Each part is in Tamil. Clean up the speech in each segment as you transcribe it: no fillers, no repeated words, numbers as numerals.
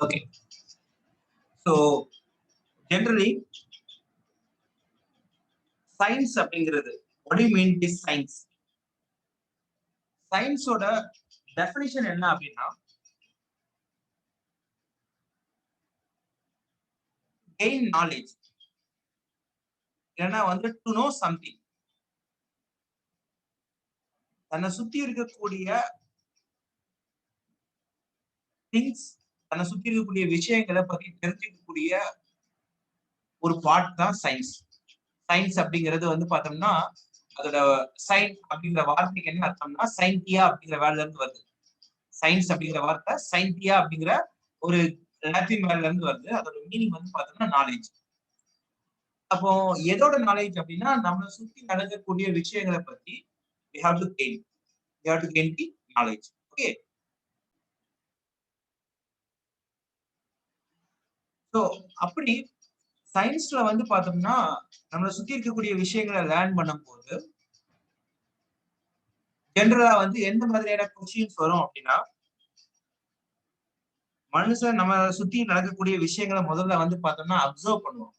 ஓகே. ஸோ ஜென்ரலி சயின்ஸ் அப்படிங்கிறது what do you mean by science? சயின்ஸோட டெஃபினிஷன் என்ன அப்படின்னா கெயின் நாலேஜ், இல்லைன்னா டு நோ சம்திங். தன்னை சுத்தி இருக்கக்கூடிய திங்ஸ், தன்னை சுத்தி இருக்கக்கூடிய விஷயங்களை பத்தி தெரிஞ்சுக்கக்கூடிய ஒரு பார்ட் தான் சயின்ஸ். சயின்ஸ் அப்படிங்கிறது பார்த்தோம்னா அதோட சைன் அப்படிங்கிற வார்த்தைக்கு என்ன அர்த்தம்னா சைன்டியா அப்படிங்கிற வேர்ட்ல இருந்து வருது. சயின்ஸ் அப்படிங்கிற வார்த்தை சைன்டியா அப்படிங்கிற ஒரு லாட்டின் வேர்ட்ல இருந்து வருது. அதோட மீனிங் பார்த்தோம்னா நாலேஜ். அப்போ எதோட நாலேஜ் அப்படின்னா நம்மளை சுத்தி நடக்கக்கூடிய விஷயங்களை பத்தி we have to gain the knowledge. Okay. So அப்படி சயின்ஸ்ல பார்த்தோம்னா நம்மளை சுத்தி இருக்கக்கூடிய விஷயங்களை லேர்ன் பண்ணும்போது ஜென்ரலா எந்த மாதிரியான கொஸ்டின்ஸ் வரும் அப்படின்னா, மனுஷன் நம்ம சுத்தி நடக்கக்கூடிய விஷயங்களை முதல்ல பார்த்தோம்னா அப்சர்வ் பண்ணுவோம்.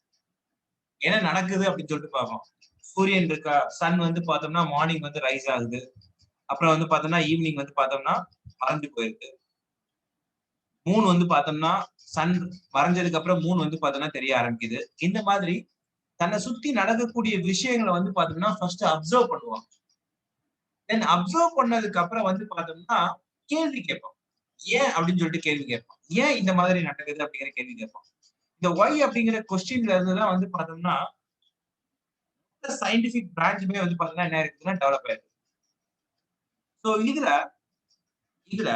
என்ன நடக்குது அப்படின்னு சொல்லிட்டு பார்ப்போம். சூரியன் இருக்கா, சன் பார்த்தோம்னா மார்னிங் ரைஸ் ஆகுது, அப்புறம் பார்த்தோம்னா ஈவினிங் பார்த்தோம்னா மறைஞ்சு போயிருக்கு. மூன் பார்த்தோம்னா சன் மறைஞ்சதுக்கு அப்புறம் மூன் பார்த்தோம்னா தெரிய ஆரம்பிக்குது. இந்த மாதிரி தன்னை சுத்தி நடக்கக்கூடிய விஷயங்களை பார்த்தோம்னா ஃபர்ஸ்ட் அப்சர்வ் பண்ணுவாங்க. தென் அப்சர்வ் பண்ணதுக்கு அப்புறம் பார்த்தோம்னா கேள்வி கேட்போம். ஏன் அப்படின்னு சொல்லிட்டு கேள்வி கேட்போம். ஏன் இந்த மாதிரி நடக்குது அப்படிங்கிற கேள்வி கேட்போம். இந்த ஒய் அப்படிங்கிற கொஸ்டின்ல இருந்துதான் பார்த்தோம்னா சயின்டிபிக் பிரான்ச்சுமே பார்த்தோம்னா என்ன இருக்குதுன்னா டெவலப் ஆயிருக்கு. ஸோ இதுல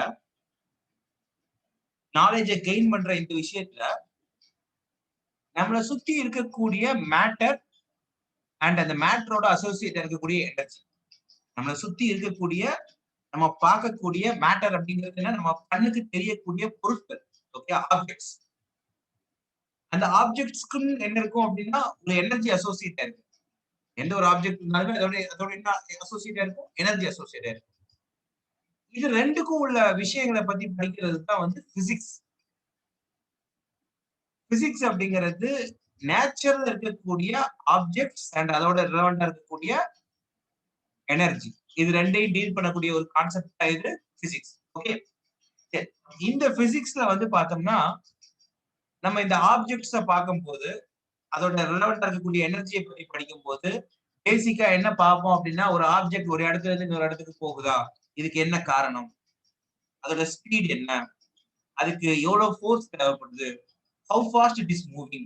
நாலேஜை கெயின் பண்ற இந்த விஷயத்துல நம்மளை சுத்தி இருக்கக்கூடிய மேட்டர் அண்ட் அந்த மேட்டரோட அசோசியேட் இருக்கக்கூடிய எனர்ஜி, நம்மளை சுத்தி இருக்கக்கூடிய நம்ம பார்க்கக்கூடிய மேட்டர் அப்படிங்கிறது நம்ம கண்ணுக்கு தெரியக்கூடிய பொருட்கள். Okay, objects. அந்த ஆப்ஜெக்ட்ஸ்க்கு என்ன இருக்கும் அப்படின்னா ஒரு எனர்ஜி அசோசியேட் இருக்கு. எந்த ஒரு ஆப்ஜெக்ட் இருந்தாலுமே அதோட என்ன அசோசியேட்டா இருக்கும்? எனர்ஜி அசோசியேட்டா இருக்கும். இது ரெண்டுக்கும் உள்ள விஷயங்களை பத்தி படிக்கிறது தான் பிசிக்ஸ். பிசிக்ஸ் அப்படிங்கிறது நேச்சர்ல இருக்கக்கூடிய ஆப்ஜெக்ட்ஸ் அண்ட் அதோட ரிலவெண்டா இருக்கக்கூடிய எனர்ஜி, இது ரெண்டையும் டீல் பண்ணக்கூடிய ஒரு கான்செப்ட் தான் இது பிசிக்ஸ். ஓகே. இந்த பிசிக்ஸ்ல பார்த்தோம்னா நம்ம இந்த ஆப்ஜெக்ட்ஸ பார்க்கும்போது அதோட ரிலவெண்டா இருக்கக்கூடிய எனர்ஜியை பத்தி படிக்கும் போது பேசிக்கா என்ன பார்ப்போம் அப்படின்னா, ஒரு ஆப்ஜெக்ட் ஒரு இடத்துல இருந்து இன்னொரு இடத்துக்கு போகுதா, இதுக்கு என்ன காரணம், அதோட ஸ்பீட் என்ன, அதுக்கு எவ்வளவு ஃபோர்ஸ் தேவைப்படுது, how fast it is moving,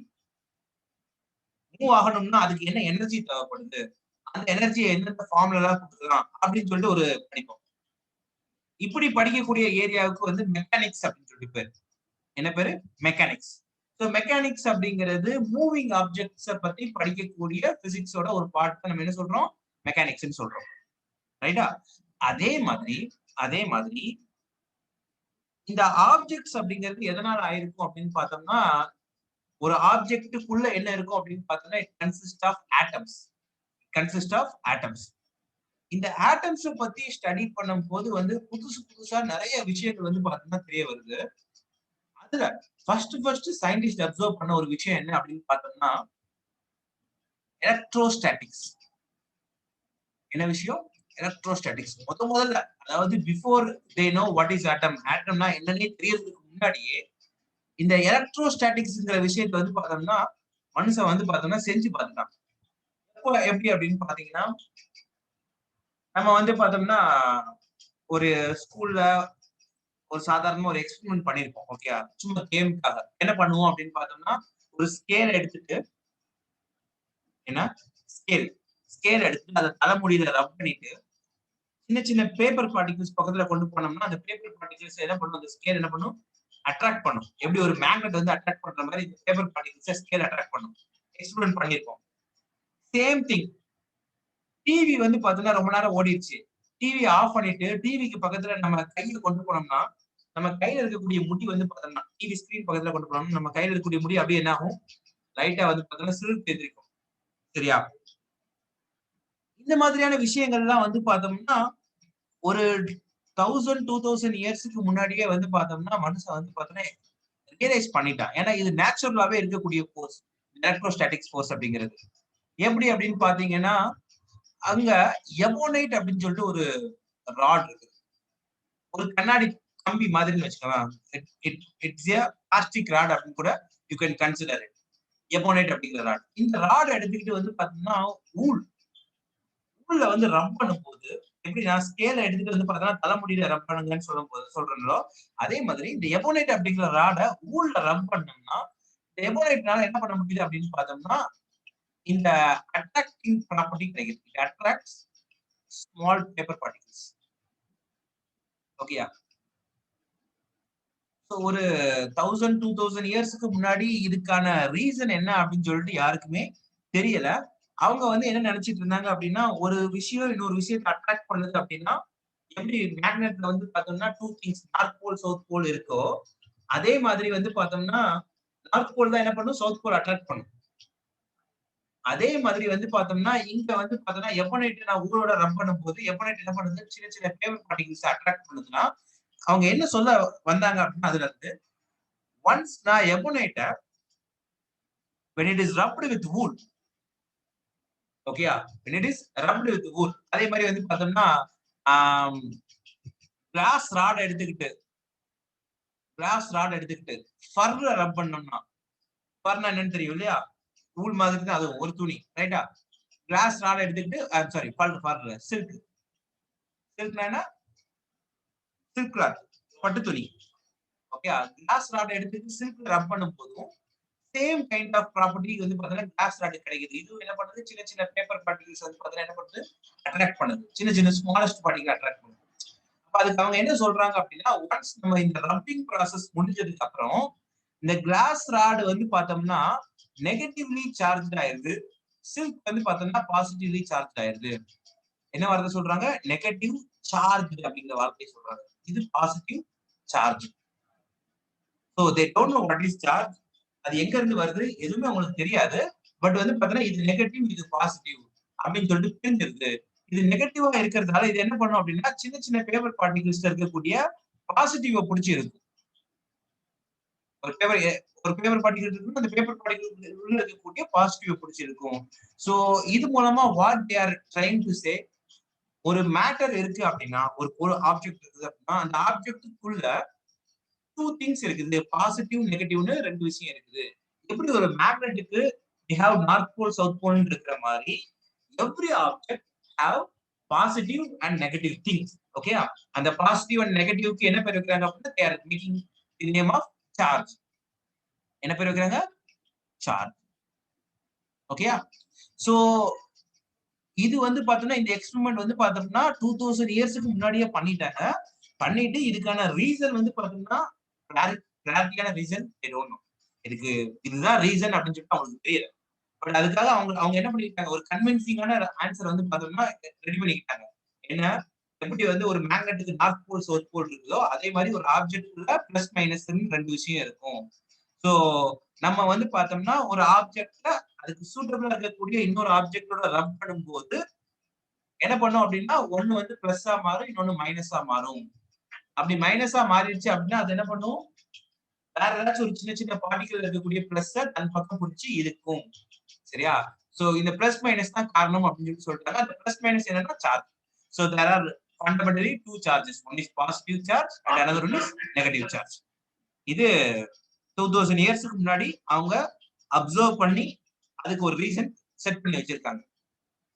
move ஆகணும்னா அதுக்கு என்ன எனர்ஜி தேவைப்படுது, அந்த எனர்ஜியை எந்தெந்த ஃபார்ம்ல எல்லாம் கொடுக்கலாம் அப்படின்னு சொல்லிட்டு ஒரு படிப்போம். இப்படி படிக்கக்கூடிய ஏரியாவுக்கு மெக்கானிக்ஸ் அப்படின்னு சொல்லிட்டு பேரு. என்ன பேரு? மெக்கானிக்ஸ். ஸோ மெக்கானிக்ஸ் அப்படிங்கிறது மூவிங் ஆப்ஜெக்ட்ஸை பத்தி படிக்கக்கூடிய பிசிக்ஸோட ஒரு பார்ட் நம்ம என்ன சொல்றோம்? மெக்கானிக்ஸ்ன்னு சொல்றோம். ரைட்டா? அதே மாதிரி இந்த ஆப்ஜெக்ட்ஸ் அப்படிங்கிறது எதனால ஆயிருக்கும் அப்படின்னு பார்த்தோம்னா, ஒரு ஆப்ஜெக்டுக்குள்ள என்ன இருக்கும் அப்படின்னு பார்த்தோம்னா இட் கன்சிஸ்ட் ஆஃப் ஆட்டம்ஸ். இந்த ஆட்டம்ஸ் பத்தி ஸ்டடி பண்ணும் போது புதுசா நிறைய விஷயங்கள் பார்த்தோம்னா தெரிய வருது. அதுல ஃபர்ஸ்ட் சயின்டிஸ்ட் அப்சர்வ் பண்ண ஒரு விஷயம் என்ன அப்படின்னு பார்த்தோம்னா எலக்ட்ரோஸ்டாட்டிக்ஸ். என்ன விஷயம்? எலக்ட்ரோஸ்டாட்டிக்ஸ். முதல்ல அதாவது before they know what is ஆட்டம்னா என்னன்னே தெரியறதுக்கு முன்னாடியே இந்த எலக்ட்ரோஸ்டாட்டிக்ஸ்ங்கிற விஷயத்தை பார்த்தோம்னா மனுஷன் பார்த்தோம்னா செஞ்சு பார்த்துட்டான். எப்படி அப்படின்னு பாத்தீங்கன்னா, நம்ம பார்த்தோம்னா ஒரு ஸ்கூல்ல ஒரு சாதாரண ஒரு எக்ஸ்பெரிமெண்ட் பண்ணிருப்போம். ஓகே, சும்மா கேமுக்காக என்ன பண்ணுவோம் அப்படின்னு பார்த்தோம்னா ஒரு ஸ்கேல் எடுத்துட்டு ஸ்கேல் எடுத்துட்டு அதை தலைமுடியில ரப் பண்ணிட்டு சின்ன சின்ன பேப்பர் பார்ட்டிகல்ஸ் பக்கத்துல கொண்டு போனோம்னா அந்த பேப்பர் பார்ட்டிகல்ஸ் என்ன பண்ணும்? அந்த ஸ்கேல் என்ன பண்ணும்? அட்ராக்ட் பண்ணும். எப்படி ஒரு மேக்னெட் அட்ராக்ட் பண்ற மாதிரி இந்த பேப்பர் பார்ட்டிகல்ஸ் ஸ்கேல் அட்ராக்ட் பண்ணும். எக்ஸ்பெரிமெண்ட் பண்ணிருப்போம். சேம் திங் டிவி பார்த்தோம்னா ரொம்ப நேரம் ஓடிடுச்சு. டிவி ஆஃப் பண்ணிட்டு டிவிக்கு பக்கத்துல நம்ம கையில கொண்டு போனோம்னா நம்ம கையில இருக்கக்கூடிய முடி பார்த்தோம்னா டிவி ஸ்கிரீன் பக்கத்துல கொண்டு போனோம்னா நம்ம கையில இருக்கக்கூடிய முடி அப்படியே என்ன ஆகும்? லைட்டா பார்த்தோம்னா சிறுத்து எதிர்க்கும். சரியா? இந்த மாதிரியான விஷயங்கள்லாம் பார்த்தோம்னா ஒரு 1000-2000 இயர்ஸ்க்கு முன்னாடியே பார்த்தோம்னா மனுஷன் பார்த்தோம்னா ரியலைஸ் பண்ணிட்டான். ஏன்னா இது நேச்சுரலாவே இருக்கக்கூடிய ஃபோர்ஸ், எலக்ட்ரோஸ்டாட்டிக்ஸ் ஃபோர்ஸ் அப்படிங்கிறது. எப்படி அப்படின்னு பாத்தீங்கன்னா, அங்க எபோனைட் அப்படின்னு சொல்லிட்டு ஒரு ராட் இருக்கு. ஒரு கண்ணாடி கம்பி மாதிரின்னு வச்சுக்கலாம். இட்ஸ் எ பிளாஸ்டிக் ராட் அப்படின்னு கூட you can consider it. Ebonite அப்படிங்கிற ராட். இந்த ராட் எடுத்துக்கிட்டு வந்து பாத்தீங்கன்னா ஊல்ல வந்து ரப் பண்ணும்போது எப்படி நான் ஸ்கேல எடுத்துட்டு வந்து பாத்தீங்கன்னா தலைமுடியில ரப் பண்ணுங்கன்னு சொல்றேன்லோ அதே மாதிரி இந்த எபோனைட் அப்படிங்கிற ராட ஊல்ல ரப் பண்ணோம்னா இந்த எபோனைட்னால என்ன பண்ண முடியுது அப்படின்னு பார்த்தோம்னா இந்த அட்ராக்டிங் ப்ராப்பர்ட்டி கிடைக்குது. It attracts small paper particles. ஓகேயா? ஒரு 1000-2000 இயர்ஸ்க்கு முன்னாடி இதுக்கான ரீசன் என்ன அப்படின்னு சொல்லிட்டு யாருக்குமே தெரியல. அவங்க வந்து என்ன நினைச்சிட்டு இருந்தாங்க அப்படின்னா ஒரு விஷயம் இன்னொரு விஷயத்தை அட்ராக்ட் பண்ணுது அப்படின்னா எப்படி மேக்னெட்ல வந்து பார்த்தோம்னா 2 things north pole south pole இருக்கோ அதே மாதிரி வந்து பார்த்தோம்னா நார்த் போல் தான் என்ன பண்ணும், சவுத் போல் அட்ராக்ட் பண்ணும். அதே மாதிரி வந்து பார்த்தோம்னா இங்க வந்து பார்த்தோம்னா எபோனைட் நான் ஊரோட ரப் பண்ணும் போது எபோனைட் என்ன பண்ணுது, சின்ன சின்ன பேப்பர் பார்ட்டிகல்ஸ் அட்ராக்ட் பண்ணுதுன்னா அவங்க என்ன சொல்ல வந்தாங்க அப்படின்னா அதுல இருந்து ஒன்ஸ் நான் எபோனைட்ட when it is rubbed with wool, ஓகேயா, when it is rubbed with wool அதே மாதிரி வந்து பார்த்தோம்னா கிளாஸ் ராட் எடுத்துக்கிட்டு ஃபர்ல ரப் பண்ணோம்னா ஃபர்னா என்னன்னு தெரியும் இல்லையா, வூல் மாதிரி தான் அது ஒரு துணி ரைட்டா. கிளாஸ் ராட் எடுத்துக்கிட்டு சாரி ஃபர் சில்க் என்ன சில்க் கிளாத் பட்டு துணி. ஓகே, கிளாஸ் ராட் எடுத்துட்டு சில்க் ரப் பண்ணும் போதும் சேம் கைண்ட் ஆஃப் ப்ராப்பர்ட்டி வந்து பாத்தீங்கன்னா கிளாஸ் ராட் கிடைக்குது. இது என்ன பண்ணுது, சின்ன சின்ன பேப்பர் பார்ட்டிகல்ஸ் வந்து பாத்தீங்கன்னா என்ன பண்ணுது, அட்ராக்ட் பண்ணுது. சின்ன சின்ன ஸ்மாலஸ்ட் பார்ட்டிகல் அட்ராக்ட் பண்ணுது. அப்ப அதுக்கு அவங்க என்ன சொல்றாங்க அப்படின்னா ஒன்ஸ் நம்ம இந்த ரப்பிங் ப்ராசஸ் முடிஞ்சதுக்கு அப்புறம் இந்த கிளாஸ் ராட் வந்து பார்த்தோம்னா நெகட்டிவ்லி சார்ஜ் ஆயிருது, சில்க் வந்து பார்த்தோம்னா பாசிட்டிவ்லி சார்ஜ் ஆயிருது. என்ன வார்த்தை சொல்றாங்க, நெகட்டிவ் சார்ஜ் அப்படிங்கிற வார்த்தையை சொல்றாங்க. இது positive charge. So they don't know what is charge, அது எங்க இருந்து வருது எதுவுமே அவங்களுக்கு தெரியாது. பட் வந்து பாத்தீங்கன்னா இது நெகட்டிவ் இது பாசிட்டிவ் அப்படின்னு சொல்லிட்டு பிரிஞ்சிருது. இது நெகட்டிவா இருக்கிறதுனால இது என்ன பண்ணும் அப்படின்னா சின்ன சின்ன பேப்பர் பார்ட்டிகல்ஸ்ல இருக்கக்கூடிய பாசிட்டிவ பிடிச்சி இருக்கும். ஒரு பேப்பர் பார்ட்டிகல் இருக்கு, அந்த பேப்பர் பார்ட்டிகல் உள்ள இருக்கக்கூடிய பாசிட்டிவ் பிடிச்சிருக்கும். சோ இது மூலமா what they are trying to say, ஒரு மேட்டர் இருக்கு அப்படின்னா ஒரு ஆப்ஜெக்ட் இருக்குது அப்படின்னா அந்த ஆப்ஜெக்டுக்குள்ள 2 திங்ஸ் இருக்குது, பாசிட்டிவ் நெகட்டிவ்னு 2 விஷயம் இருக்குது. எப்படி ஒரு மேக்னெட்டுக்கு we have north pole south pole இருக்கிற மாதிரி every object have positive and negative things. Okay, அந்த பாசிட்டிவ் அண்ட் நெகட்டிவ்க்கு என்ன பேர் வைக்கிறாங்க அப்படின்னா they are making the name of charge. என்ன பேர் வைக்கிறாங்க, சார்ஜ். ஓகேயா? சோ இது வந்து பாத்தோம்னா இந்த எக்ஸ்பெரிமெண்ட் வந்து பாத்தோம்னா 2000 இயர்ஸ்க்கு முன்னாடியே பண்ணிட்டாங்க. பண்ணிட்டு இதுக்கான ரீசன் வந்து பாத்தோம்னா கிளாரிட்டியான ரீசன் இதுக்கு இதுதான் ரீசன் அப்படின்னு சொல்லிட்டு அவங்களுக்கு தெரியல. பட் அதுக்காக அவங்க என்ன பண்ணிருக்காங்க, ஒரு கன்வின்சிங்கான ஆன்சர் வந்து பாத்தோம்னா ரெடி பண்ணிக்கிட்டாங்க. என்ன, எப்படி வந்து ஒரு மேக்னெட்டுக்கு நார்த் போல் சவுத் போல் இருக்குதோ அதே மாதிரி ஒரு ஆப்ஜெக்ட்ல பிளஸ் மைனஸ் 2 விஷயம் இருக்கும். சோ நம்ம வந்து பார்த்தோம்னா ஒரு ஆப்ஜெக்ட்ல அதுக்கு சூட்டபிளா இருக்கக்கூடிய இன்னொரு ஆப்ஜெக்டோட ரப் பண்ணும்போது என்ன பண்ணும் அப்படின்னா ஒண்ணு வந்து பிளஸ்ஸா மாறும், இன்னொன்னு மைனஸா மாறும். அப்படி மைனஸா மாறிடுச்சு அப்படின்னா அது என்ன பண்ணும், வேற ஏதாச்சும் ஒரு சின்ன சின்ன பார்ட்டிகல் இருக்கக்கூடிய பிளஸ் தன் பக்கம் பிடிச்சி இருக்கும். சரியா? சோ இந்த பிளஸ் மைனஸ் தான் காரணம் அப்படின்னு சொல்லிட்டாங்க. அந்த பிளஸ் மைனஸ் என்னன்னா charge. So there are fundamentally 2 charges, one is positive charge and another one is negative charge. இது 2000 இயர்ஸ்க்கு முன்னாடி அவங்க அப்சர்வ் பண்ணி அதுக்கு ஒரு ரீசன் செட் பண்ணி வச்சிருக்காங்க.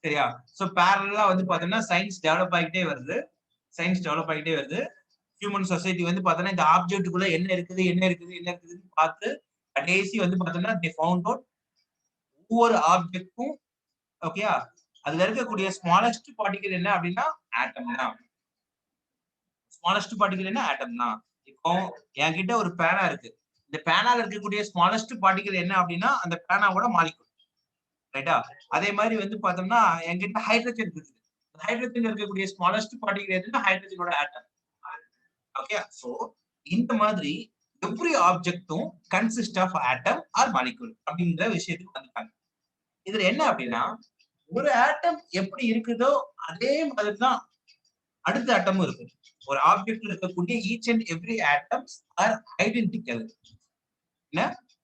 சரியா? சோ பேரலா வந்து பாத்தீங்கன்னா சயின்ஸ் டெவலப் ஆகிட்டே வருது. ஹியூமன் சொசைட்டி வந்து பாத்தீங்கன்னா இந்த ஆப்ஜெக்ட்டுக்குள்ள என்ன இருக்குதுன்னு பார்த்து கடைசி வந்து பாத்தீங்கன்னா they found out ஒவ்வொரு ஆப்ஜெக்ட்க்கும் ஓகேயா அதுல இருக்கக்கூடிய ஸ்மாலஸ்ட் பார்ட்டிகல் என்ன அப்படின்னா ஆட்டம் தான். ஸ்மாலஸ்ட் பார்ட்டிகல் என்ன, ஆட்டம் தான். இப்போ என்கிட்ட ஒரு பேனா இருக்கு, இந்த பேனால இருக்கக்கூடிய ஸ்மாலஸ்ட் பார்ட்டிகல் என்ன அப்படின்னா அந்த பேனாவோட மாலிகுல் ரைட்டா. அதே மாதிரி வந்து பார்த்தோம்னா என்கிட்ட ஹைட்ரஜன் இருக்குது, ஹைட்ரஜன் இருக்கக்கூடிய ஸ்மாலஸ்ட் பார்ட்டிகல் எதுன்னா ஹைட்ரஜனோட ஆட்டம். ஓகே, சோ இந்த மாதிரி எவ்ரி ஆப்ஜெக்டும் consist of atom or molecule அப்படிங்கிற விஷயத்துக்கு வந்துட்டாங்க. இதுல என்ன அப்படின்னா ஒரு ஆட்டம் எப்படி இருக்குதோ அதே மாதிரி தான் அடுத்த ஆட்டமும் இருக்கு. ஒரு ஆப்ஜெக்ட்ல இருக்கக்கூடிய each and every atoms R identical.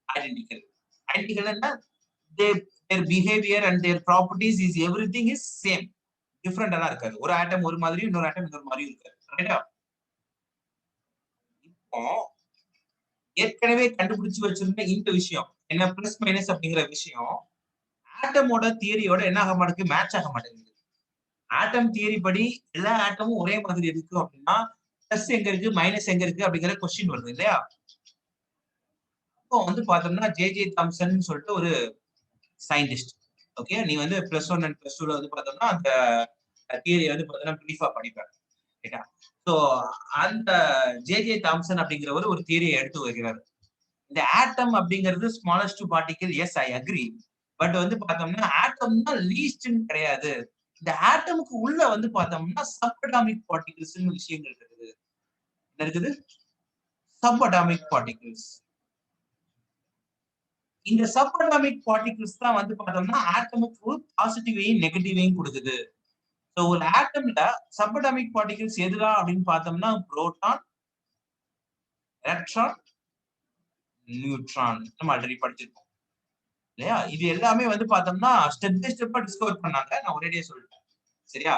identical. Identical என்ன their behavior and their properties is everything is same. Different எல்லாம் இருக்காது. ஒரு ஆட்டம் ஒரு மாதிரி இன்னொரு ஆட்டம் இன்னொரு மாதிரி இருக்காது. ரைட்டா? இப்போ ஏற்கனவே கண்டுபிடிச்சு வச்சிருந்த இந்த விஷயம் என்ன பிளஸ் மைனஸ் அப்படிங்கிற விஷயம் ஆட்டமோட தியரியோட என்ன ஆக மாட்டேங்குது, மேட்ச் ஆக மாட்டேங்குது. ஆட்டம் தியரி படி எல்லா ஆட்டமும் ஒரே மாதிரி இருக்கு அப்படின்னா பிளஸ் எங்க இருக்கு மைனஸ் எங்க இருக்கு அப்படிங்கிற கொஸ்டின் வருது இல்லையா? இப்போ வந்து பார்த்தோம்னா ஜே தாம்சன் சொல்லிட்டு ஒரு சயின்டிஸ்ட். ஓகே, நீ வந்து +1 அண்ட் +2ல வந்து பார்த்தோம்னா அந்த தியரி வந்து பார்த்தோம்னா பிரீஃபா படிப்பேன். ரைட்டா? சோ அந்த ஜே தாம்சன் அப்படிங்கிறவர் ஒரு தியரியை எடுத்து வைக்கிறாரு. இந்த ஆட்டம் அப்படிங்கிறது smallest particle. Yes, I agree. But வந்து பார்த்தோம்னா ஆட்டம்னா லீஸ்ட்னு கிடையாது. இந்த ஆட்டமுக்கு உள்ள வந்து பார்த்தோம்னா சப் அட்டாமிக் பார்ட்டிகல்ஸ் விஷயங்கள் இருக்குது. என்ன இருக்குது? Sub atomic particles. இந்த சப் அட்டாமிக் பார்ட்டிகல்ஸ் தான் வந்து பார்த்தோம்னா ஆட்டமுக்கு பாசிட்டிவையும் நெகட்டிவையும் கொடுக்குது. சோ ஒரு ஆட்டம்ல சப் அட்டாமிக் பார்ட்டிகல்ஸ் எதுலாம் அப்படின்னு பார்த்தோம்னா புரோட்டான், எலக்ட்ரான், நியூட்ரான். நம்ம ஆல்ரெடி படிச்சிருக்கோம் இல்லையா? இது எல்லாமே வந்து பார்த்தோம்னா ஸ்டெப் பை ஸ்டெப்பா டிஸ்கவர் பண்ணாங்க. நான் ஒரேடியா சொல்லிட்டேன். சரியா?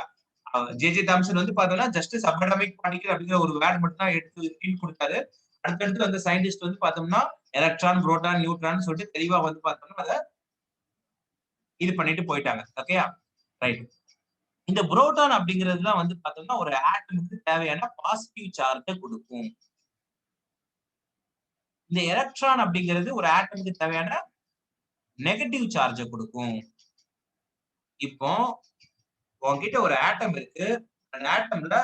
ஜே தாம்சன் வந்து பார்த்தோம்னா ஜஸ்ட் சப் அட்டாமிக் பார்ட்டிகல் அப்படிங்கிற ஒரு வேர்ட் மட்டும் தான் எடுத்து ஹிண்ட் கொடுத்தாரு. அடுத்தடுத்து அந்த சயின்டிஸ்ட் வந்து பார்த்தோம்னா எலக்ட்ரான், புரோட்டான், நியூட்ரான் சொல்லிட்டு தெளிவா வந்து பார்த்தோம்னா அதை இது பண்ணிட்டு போயிட்டாங்க. ஓகேயா? ரைட். இந்த புரோட்டான் அப்படிங்கிறதுலாம் வந்து பார்த்தோம்னா ஒரு ஆட்டமுக்கு தேவையான பாசிட்டிவ் சார்ஜை கொடுக்கும். இந்த எலக்ட்ரான் அப்படிங்கிறது ஒரு ஆட்டமுக்கு தேவையான நெகட்டிவ் சார்ஜை கொடுக்கும். இப்போ உங்ககிட்ட ஒரு ஆட்டம் இருக்கு. அந்த ஆட்டம்ல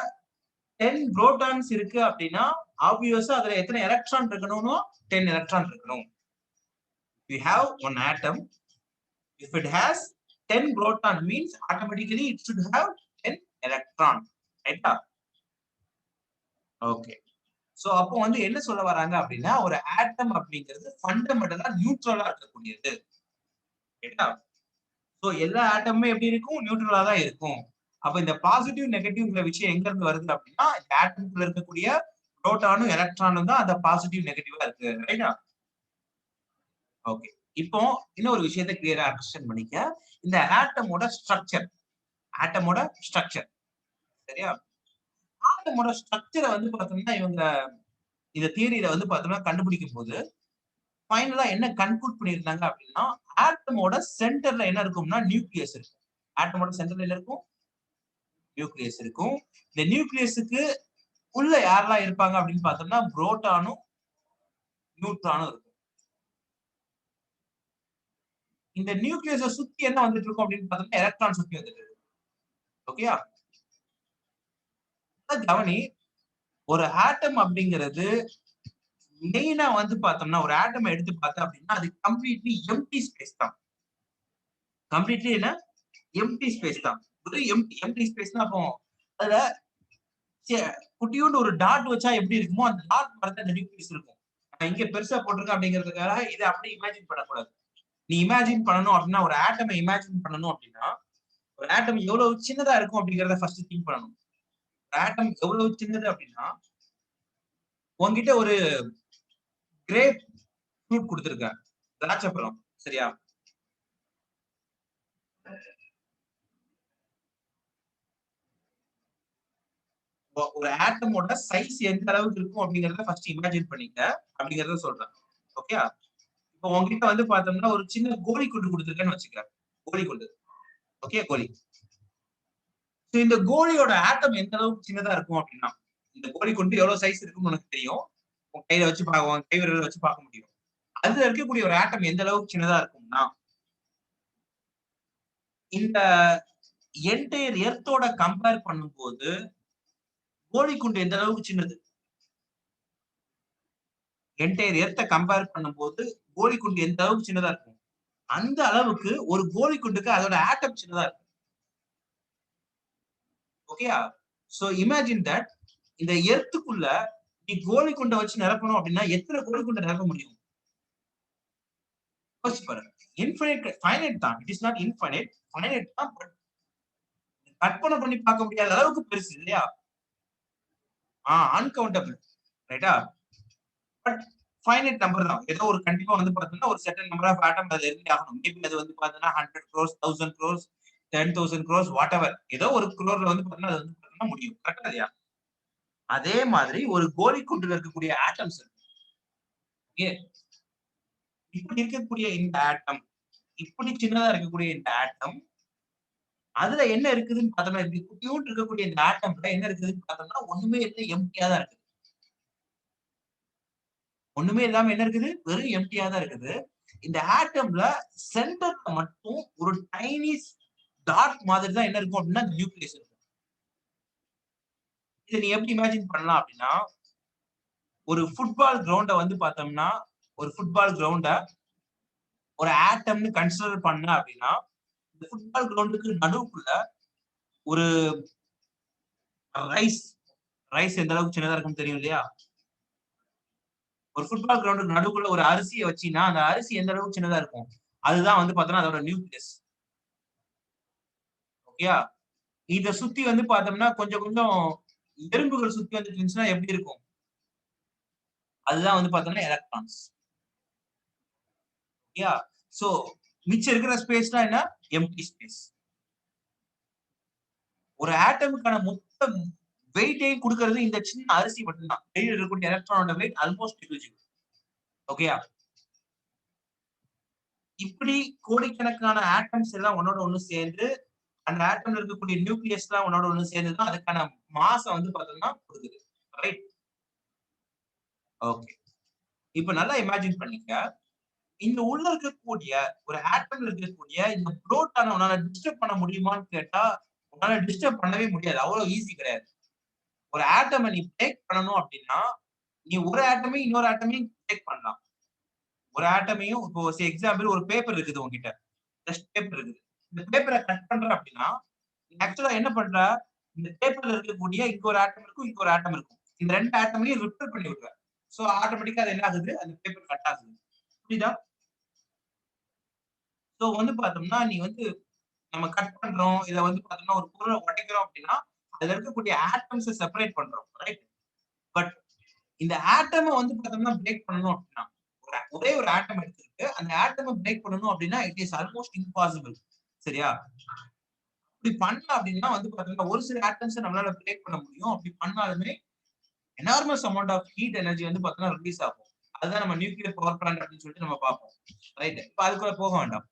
10 புரோட்டான்ஸ் இருக்கு அப்படின்னா ஆப்வியஸா அதுல எத்தனை எலக்ட்ரான் இருக்கணும்னு 10 எலக்ட்ரான் இருக்கணும். We have one atom. If it has 10 proton means automatically it should have 10 electron. ரைட்டா? ஓகே. சோ அப்போ வந்து என்ன சொல்ல வராங்க அப்படின்னா ஒரு ஆட்டம் அப்படிங்கிறது ஃபண்டமெண்டலா நியூட்ரலா இருக்கக்கூடியது. ரைட்டா? சோ எல்லா ஆட்டமுமே எப்படி இருக்கும்? நியூட்ரலா தான் இருக்கும். அப்ப இந்த பாசிட்டிவ் நெகட்டிவ்ங்கிற விஷயம் எங்க இருந்து வருது அப்படின்னா இந்த ஆட்டம்குள்ள இருக்கக்கூடிய புரோட்டானும் எலக்ட்ரானும் தான் அந்த பாசிட்டிவ் நெகட்டிவா இருக்கு. ரைட்டா? ஓகே. இப்போ இன்னொரு விஷயத்தை கிளியரா அண்டர்ஸ்டாண்ட் பண்ணிக்க. இந்த ஆட்டமோட ஸ்ட்ரக்சர் சரியா? ஆட்டமோட ஸ்ட்ரக்சரை வந்து பார்த்தோம்னா இவங்க இந்த தியரியில வந்து பார்த்தோம்னா கண்டுபிடிக்கும் போது ஃபைனலா என்ன கன்க்ளூட் பண்ணியிருந்தாங்க அப்படின்னா ஆட்டமோட சென்டர்ல என்ன இருக்கும்னா நியூக்ளியஸ் இருக்கும். ஆட்டமோட சென்டர்ல என்ன இருக்கும்? நியூக்ளியஸ் இருக்கும். இந்த நியூக்ளியஸுக்கு உள்ள யாரெல்லாம் இருப்பாங்க அப்படின்னு பார்த்தோம்னா புரோட்டானும் நியூட்ரானும் இருக்கும். இந்த நியூக்ளியஸை சுத்தி என்ன வந்துட்டு இருக்கும் அப்படின்னு பார்த்தோம்னா எலக்ட்ரான் சுத்தி வந்துட்டு இருக்கு. ஓகேயா? கவனி, ஒரு ஆட்டம் அப்படிங்கிறது மெயினா வந்து பார்த்தோம்னா ஒரு ஆட்டம் எடுத்து பார்த்தா அப்படின்னா அது கம்ப்ளீட்லி எம்டி ஸ்பேஸ் தான். கம்ப்ளீட்லி என்ன? எம்டி ஸ்பேஸ் தான். ஒரு எம்டி ஸ்பேஸ்னா அப்போ அதுல குட்டியோண்டு ஒரு டாட் வச்சா எப்படி இருக்குமோ அந்த டாட் மாதிரி அந்த நியூக்ளியஸ் இருக்கும். நான் இங்க பெருசா போட்டிருக்கேன் அப்படிங்கிறதுக்காக இதை அப்படியே இமேஜின் பண்ணக்கூடாது. நீ இமேஜின் பண்ணணும் அப்படின்னா ஒரு ஆட்டமை இமேஜின் பண்ணணும் அப்படின்னா ஒரு ஆட்டம் எவ்வளவு சின்னதா இருக்கும் அப்படிங்கறத ஃபர்ஸ்ட் திங்க் பண்ணணும். ஒரு ஆட்டம் எவ்வளவு சின்னது அப்படின்னா உங்ககிட்ட ஒரு கிரேப் ஃப்ரூட் கொடுத்திருக்கேன், திராட்சை பழம். சரியா? ஒரு ஆட்டமோட சைஸ் எந்த அளவுக்கு இருக்கும் அப்படிங்கறத ஃபர்ஸ்ட் இமேஜின் பண்ணிக்க அப்படிங்கறத சொல்றேன். ஓகே? இப்போ உங்ககிட்ட வந்து பார்த்தோம்னா ஒரு சின்ன கோலி குண்டு கொடுத்துருக்கேன்னு வச்சுக்க. கோலி குண்டு. ஓகே, கோலி. இந்த கோலியோட ஆட்டம் எந்த அளவுக்கு சின்னதா இருக்கும் அப்படின்னா இந்த கோலி குண்டு எவ்வளவு சைஸ் இருக்குன்னு உனக்கு தெரியும். உன் கையில வச்சு உன் கை விரல வச்சு பார்க்க முடியும். அதுல இருக்கக்கூடிய ஒரு ஆட்டம் எந்த அளவுக்கு சின்னதா இருக்கும்னா இந்த என்டையர் எர்த்தோட கம்பேர் பண்ணும்போது கோலி குண்டு எந்த அளவுக்கு சின்னது? என்டையர் எர்த்த கம்பேர் பண்ணும்போது கோலி குண்டு எந்த அளவுக்கு சின்னதா இருக்கும்? அந்த அளவுக்கு ஒரு கோலி குண்டுக்கு அதோட ஆட்டம் சின்னதா இருக்கும். ஓகேயா? சோ இமேஜின் தட் இந்த எர்த்துக்குள்ள நீ கோலி குண்டை வச்சு நிரப்பணும் அப்படின்னா எத்தனை கோலி குண்டை நிரப்ப முடியும்? யோசிச்சு பாருங்க. இன்ஃபைனைட், ஃபைனைட் தான். It is not infinite, finite தான். பட் கற்பனை பண்ணி பார்க்க முடியாத அளவுக்கு பெருசு இல்லையா? அன்கவுண்டபிள். ரைட்டா? பட் ஃபைனைட் நம்பர் தான். ஏதோ ஒரு கண்டிப்பா வந்து பார்த்தீங்கன்னா, ஒரு செர்டைன் நம்பர் ஆஃப் ஆட்டம் அதுல இருந்தே ஆகணும். மேபி அது வந்து பார்த்தீங்கன்னா 100 crores, 1000 crores, 10,000 crores வாட்டெவர். ஏதோ ஒரு குரோர்ல வந்து பார்த்தீங்கன்னா, அது வந்து பார்த்தீங்கன்னா முடியும். கரெக்ட்டா இல்லையா? அதே மாதிரி ஒரு கோலிக்குண்டுல இருக்கக்கூடிய ஆட்டம்ஸ் இருக்கு. ஓகே. இப்படி இருக்கக்கூடிய இந்த ஆட்டம், இப்படி சின்னதா இருக்கக்கூடிய இந்த ஆட்டம், அதுல என்ன இருக்குதுன்னு பார்த்தோம்னா, இப்படி குட்டியூண்டு இருக்கக்கூடிய இந்த ஆட்டம்ல என்ன இருக்குதுன்னு பார்த்தோம்னா, ஒண்ணுமே இல்ல எம்ப்டியா தான் இருக்குது. ஒண்ணுமே இல்லாம என்ன இருக்குது? வெறும் எம்ப்டியா தான் இருக்குது. இந்த ஆட்டம்ல சென்டர்ல மட்டும் ஒரு டைனி டாட் மாதிரி தான் என்ன இருக்கும் அப்படின்னா, நியூக்ளியஸ் இருக்கும். இத நீ எப்படி இமேஜின் பண்ணலாம் அப்படின்னா, ஒரு ஃபுட்பால் கிரவுண்ட வந்து பார்த்தோம்னா, ஒரு ஃபுட்பால் கிரவுண்ட ஒரு ஆட்டம்னு கன்சிடர் பண்ண அப்படின்னா, இந்த ஃபுட்பால் கிரவுண்டுக்கு நடுவுக்குள்ள ஒரு ரைஸ் ரைஸ் எந்த அளவுக்கு சின்னதா இருக்கும்னு தெரியும் இல்லையா? ஒரு ஃபுட்பால் கிரவுண்டுக்கு நடுவுக்குள்ள ஒரு அரிசிய வச்சீன்னா, அந்த அரிசி எந்த அளவுக்கு சின்னதா இருக்கும்? அதுதான் வந்து பார்த்தோம்னா, அதோட நியூக்ளியஸ். ஓகேயா? இத சுத்தி வந்து பார்த்தோம்னா, கொஞ்சம் கொஞ்சம் எறும்புகள் சுத்தி வந்துட்டு இருந்துச்சுன்னா எப்படி இருக்கும்? அதுதான் வந்து பார்த்தோம்னா எலக்ட்ரான்ஸ். ஓகேயா? சோ மிச்சம் இருக்கிற ஸ்பேஸ்னா என்ன? Empty space. ஒரு ஆட்டமுக்கான மொத்த வெயிட்டையும் குடுக்குறது இந்த சின்ன அரிசி மட்டும் தான். வெளியில இருக்கக்கூடிய எலக்ட்ரானோட வெயிட் ஆல்மோஸ்ட் நெக்லிஜிபிள். ஓகேயா? இப்படி கோடிக்கணக்கான ஆட்டம்ஸ் எல்லாம் ஒன்னோட ஒண்ணு சேர்ந்து, அந்த ஆட்டம்ல இருக்கக்கூடிய நியூக்ளியஸ்லாம் ஒன்னோட ஒண்ணு சேர்ந்து தான் அதுக்கான மாஸ வந்து பார்த்தோம்னா குடுக்குது. ரைட்? ஓகே. இப்ப நல்லா இமேஜின் பண்ணிக்க. இந்த உள்ள இருக்கக்கூடிய ஒரு ஆட்டம்ல இருக்கக்கூடிய இந்த புரோட்டான உன்னால டிஸ்டர்ப் பண்ண முடியுமான்னு கேட்டா, உன்னால டிஸ்டர்ப் பண்ணவே முடியாது. அவ்வளவு ஈஸி கிடையாது. ஒரு ஆட்டம நீ பிரேக் பண்ணணும் அப்டின்னா, நீ ஒரு ஆட்டமே இன்னொரு ஆட்டமையும் பிரேக் பண்ணலாம். ஒரு ஆட்டமையும் இப்போ எக்ஸாம்பிள் ஒரு பேப்பர் இருக்குது உன்கிட்ட. ஜஸ்ட் பேப்பர் இருக்குது. இந்த பேப்பர கட் பண்ற அப்டின்னா, நீ ஆக்சுவலா என்ன பண்ற? இந்த பேப்பர்ல இருக்கக்கூடிய இங்க ஒரு ஆட்டம் இருக்கும், இங்க ஒரு ஆட்டம் இருக்கும். இந்த 2 ஆட்டமையும் ரிப்பல் பண்ணி விடுற. சோ ஆட்டோமேட்டிக்கா அது என்ன ஆகுது? அந்த பேப்பர் கட் ஆகுது. புரியுதா? சோ வந்து பார்த்தோம்னா, நீ வந்து நம்ம கட் பண்றோம். இத வந்து பார்த்தோம்னா, ஒரு பொருள உடைக்கிறோம் அப்டின்னா, அதுல இருக்கக்கூடிய ஆட்டம்ஸ செப்பரேட் பண்றோம். ரைட்? பட் இந்த ஆட்டம வந்து பார்த்தோம்னா, பிரேக் பண்ணணும் அப்டின்னா, ஒரே ஒரு ஆட்டம் எடுத்துக்கிட்டு, அந்த ஆட்டம பிரேக் பண்ணணும் அப்டின்னா, இட் இஸ் ஆல்மோஸ்ட் இம்பாசிபிள். சரியா? அப்டி பண்ணல அப்டின்னா வந்து பார்த்தோம்னா, ஒரு சில ஆட்டம்ஸ நம்மளால பிரேக் பண்ண முடியும். அப்டி பண்ணாலுமே, enormous amount of heat energy வந்து பார்த்தோம்னா ரிலீஸ் ஆகும். அதுதான் நம்ம நியூக்ளியர் பவர் பிளான்ட் அப்டின்னு சொல்லிட்டு நம்ம பார்ப்போம். ரைட்? இப்ப அதுக்குள்ள போக வேண்டாம்.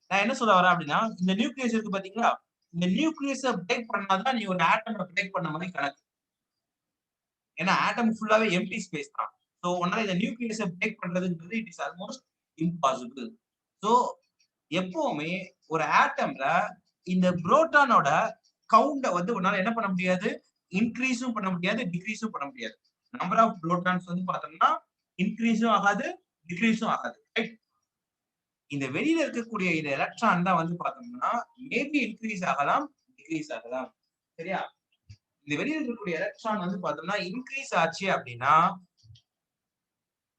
நான் என்ன சொல்ல வரேன் அப்டின்னா, இந்த நியூக்ளியஸ் இருக்கு பார்த்தீங்களா? இந்த நியூக்ளியஸ பிரேக் பண்ணா தான் நீ ஒரு ஆட்டம பிரேக் பண்ண மாரி கணக்கு. ஏன்னா ஆட்டம் ஃபுல்லாவே எம்ப்டி ஸ்பேஸ் தான். சோ உன்னால இந்த நியூக்ளியஸ பிரேக் பண்றதுன்றது it is almost impossible. So எப்பவுமே ஒரு ஆட்டம்ல இந்த புரோட்டானோட கவுண்ட வந்து உன்னால என்ன பண்ண முடியாது? இன்கிரீஸும் பண்ண முடியாது, டிக்ரீஸும் பண்ண முடியாது. நம்பர் ஆஃப் புரோட்டான்ஸ் வந்து பார்த்தோம்னா, இன்கிரீஸும் ஆகாது, டிக்ரீஸும் ஆகாது. ரைட்? இந்த வெளியில இருக்கக்கூடிய இந்த எலக்ட்ரான் தான் வந்து பார்த்தோம்னா, மேபி இன்கிரீஸ் ஆகலாம், டிக்ரீஸ் ஆகலாம். சரியா? இந்த வெளியில இருக்கக்கூடிய எலக்ட்ரான் வந்து பார்த்தோம்னா, இன்கிரீஸ் ஆச்சு அப்டின்னா,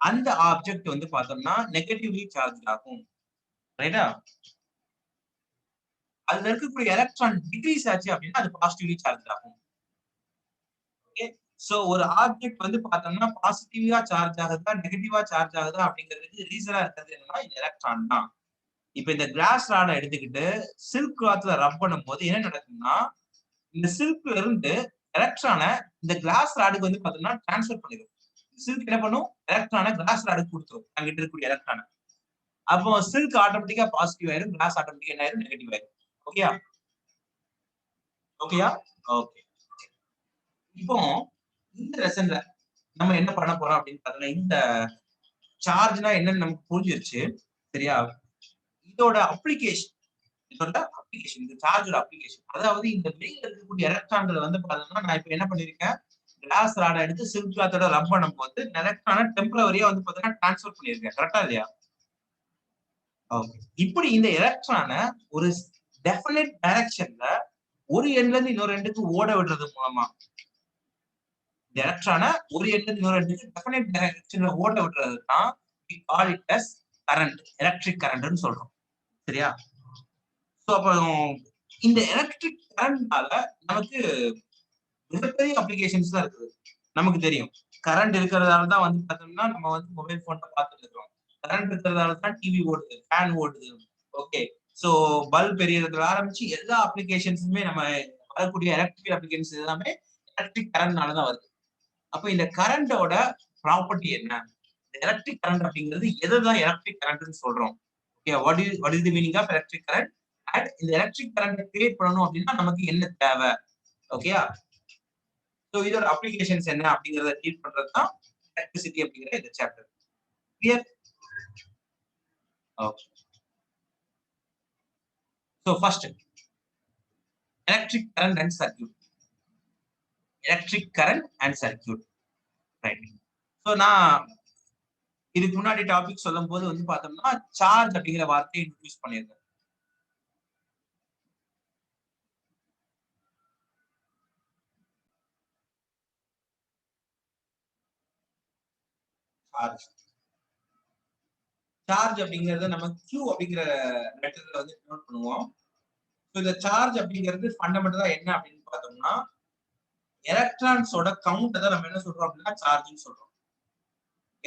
அந்த ஆப்ஜெக்ட் வந்து பார்த்தோம்னா, நெகட்டிவ்லி சார்ஜ்ட் ஆகும். ரைட்டா? அதுல இருக்கக்கூடிய எலக்ட்ரான் டிக்ரீஸ் ஆச்சு அப்டின்னா, அது பாசிட்டிவ்லி சார்ஜ்ட் ஆகும். ஓகே. சோ ஒரு ஆப்ஜெக்ட் வந்து பார்த்தோம்னா, பாசிட்டிவா சார்ஜ் ஆகுதா, நெகட்டிவா சார்ஜ் ஆகுதா அப்டிங்கிறதுக்கு ரீசனா இருக்கிறது என்னன்னா, இந்த எலக்ட்ரான் தான். இப்ப இந்த கிளாஸ் ராட எடுத்துக்கிட்டு சில்க் கிளாத்ல ரப் பண்ணும்போது என்ன நடக்கும்னா, இந்த சில்க்ல இருந்து எலக்ட்ரான இந்த கிளாஸ் ராடுக்கு வந்து பார்த்தோம்னா, ட்ரான்ஸ்ஃபர் பண்ணிரும். சில்க் என்ன பண்ணும்? எலக்ட்ரான கிளாஸ் ராடுக்கு குடுத்துரும். அங்கிட்டு இருக்கக்கூடிய எலக்ட்ரான. அப்போ சில்க் ஆட்டோமேட்டிக்கா பாசிட்டிவ் ஆயிரும். கிளாஸ் ஆட்டோமேட்டிக்கா என்ன ஆயிரும்? நெகட்டிவ் ஆயிரும். ஓகேயா? ஓகேயா? ஓகே. இப்போ இந்த லெசன்ல நம்ம என்ன பண்ண போறோம் அப்படின்னு பார்த்தோம்னா, இந்த சார்ஜ்னா என்னன்னு நமக்கு புரிஞ்சிருச்சு. சரியா? இதோட அப்ளிகேஷன் இதோட அப்ளிகேஷன் இந்த சார்ஜோட அப்ளிகேஷன். அதாவது இந்த வெளியில இருக்கக்கூடிய எலக்ட்ரான்கள வந்து பார்த்தோம்னா, நான் இப்ப என்ன பண்ணியிருக்கேன்? கிளாஸ் ராட எடுத்து சில்க் கிளாத்தோட ரப் பண்ணும்போது, எலக்ட்ரான டெம்பரவரியா வந்து பார்த்தீங்கன்னா, ட்ரான்ஸ்ஃபர் பண்ணியிருக்கேன். கரெக்ட்டா இல்லையா? ஓகே. இப்படி இந்த எலக்ட்ரான ஒரு டெஃபினைட் டைரக்ஷன்ல ஒரு எண்ட்ல இருந்து இன்னொரு எண்டுக்கு ஓட விடுறது மூலமா, இந்த எலக்ட்ரான ஒரு எண்ட்ல இருந்து இன்னொரு எண்டுக்கு டெஃபினைட் டைரக்ஷன்ல ஓட விடுறது தான் we call it as current. Electric கரண்ட்ன்னு சொல்றோம். சரியா? சோ அப்போ இந்த எலக்ட்ரிக் கரண்ட்னால நமக்கு மிகப்பெரிய அப்ளிகேஷன்ஸ் தான் இருக்குது. நமக்கு தெரியும். கரண்ட் இருக்கிறதால தான் வந்து பார்த்தோம்னா நம்ம வந்து மொபைல் போன்ல பார்த்துட்டு இருக்கோம். கரண்ட் இருக்கிறதால தான் டிவி ஓடுது, ஃபேன் ஓடுது. ஓகே. சோ பல்ப் எரியறதுல ஆரம்பிச்சு எல்லா அப்ளிகேஷன்ஸுமே நம்ம வரக்கூடிய எலக்ட்ரிக்கல் அப்ளிகேஷன்ஸ் எல்லாமே எலக்ட்ரிக் கரண்ட்னால தான் வருது. அப்ப இந்த கரண்டோட ப்ராப்பர்ட்டி என்ன? எலக்ட்ரிக் கரண்ட் அப்படிங்கிறது எதுதான் எலக்ட்ரிக் கரண்ட்னு சொல்றோம்? Okay, what is the meaning of electric current? And இந்த எலக்ட்ரிக் கரண்ட் கிரியேட் பண்ணணும் அப்படின்னா நமக்கு என்ன தேவை? ஓகேயா? சோ இதோட அப்ளிகேஷன்ஸ் என்ன அப்படிங்கறத டீல் பண்றது தான் எலக்ட்ரிசிட்டி அப்படிங்கிற இந்த chapter. Clear? Okay. So first electric current and circuit. Electric current and circuit. Right. So நான் இதுக்கு முன்னாடி டாபிக் சொல்லும் போது வந்து பார்த்தோம்னா சார்ஜ் அப்படிங்கிற வார்த்தையை இன்ட்ரோடியூஸ் பண்ணியிருந்தேன். சார்ஜ் அப்படிங்கறத நம்ம Q அப்படிங்கிற லெட்டர்ல வந்து நோட் பண்ணுவோம். இந்த சார்ஜ் அப்படிங்கிறது ஃபண்டமெண்டலா என்ன அப்படின்னு பார்த்தோம்னா எலக்ட்ரான்ஸோட கவுண்ட் தான் நம்ம என்ன சொல்றோம் அப்படின்னா சார்ஜ்னு சொல்றோம்.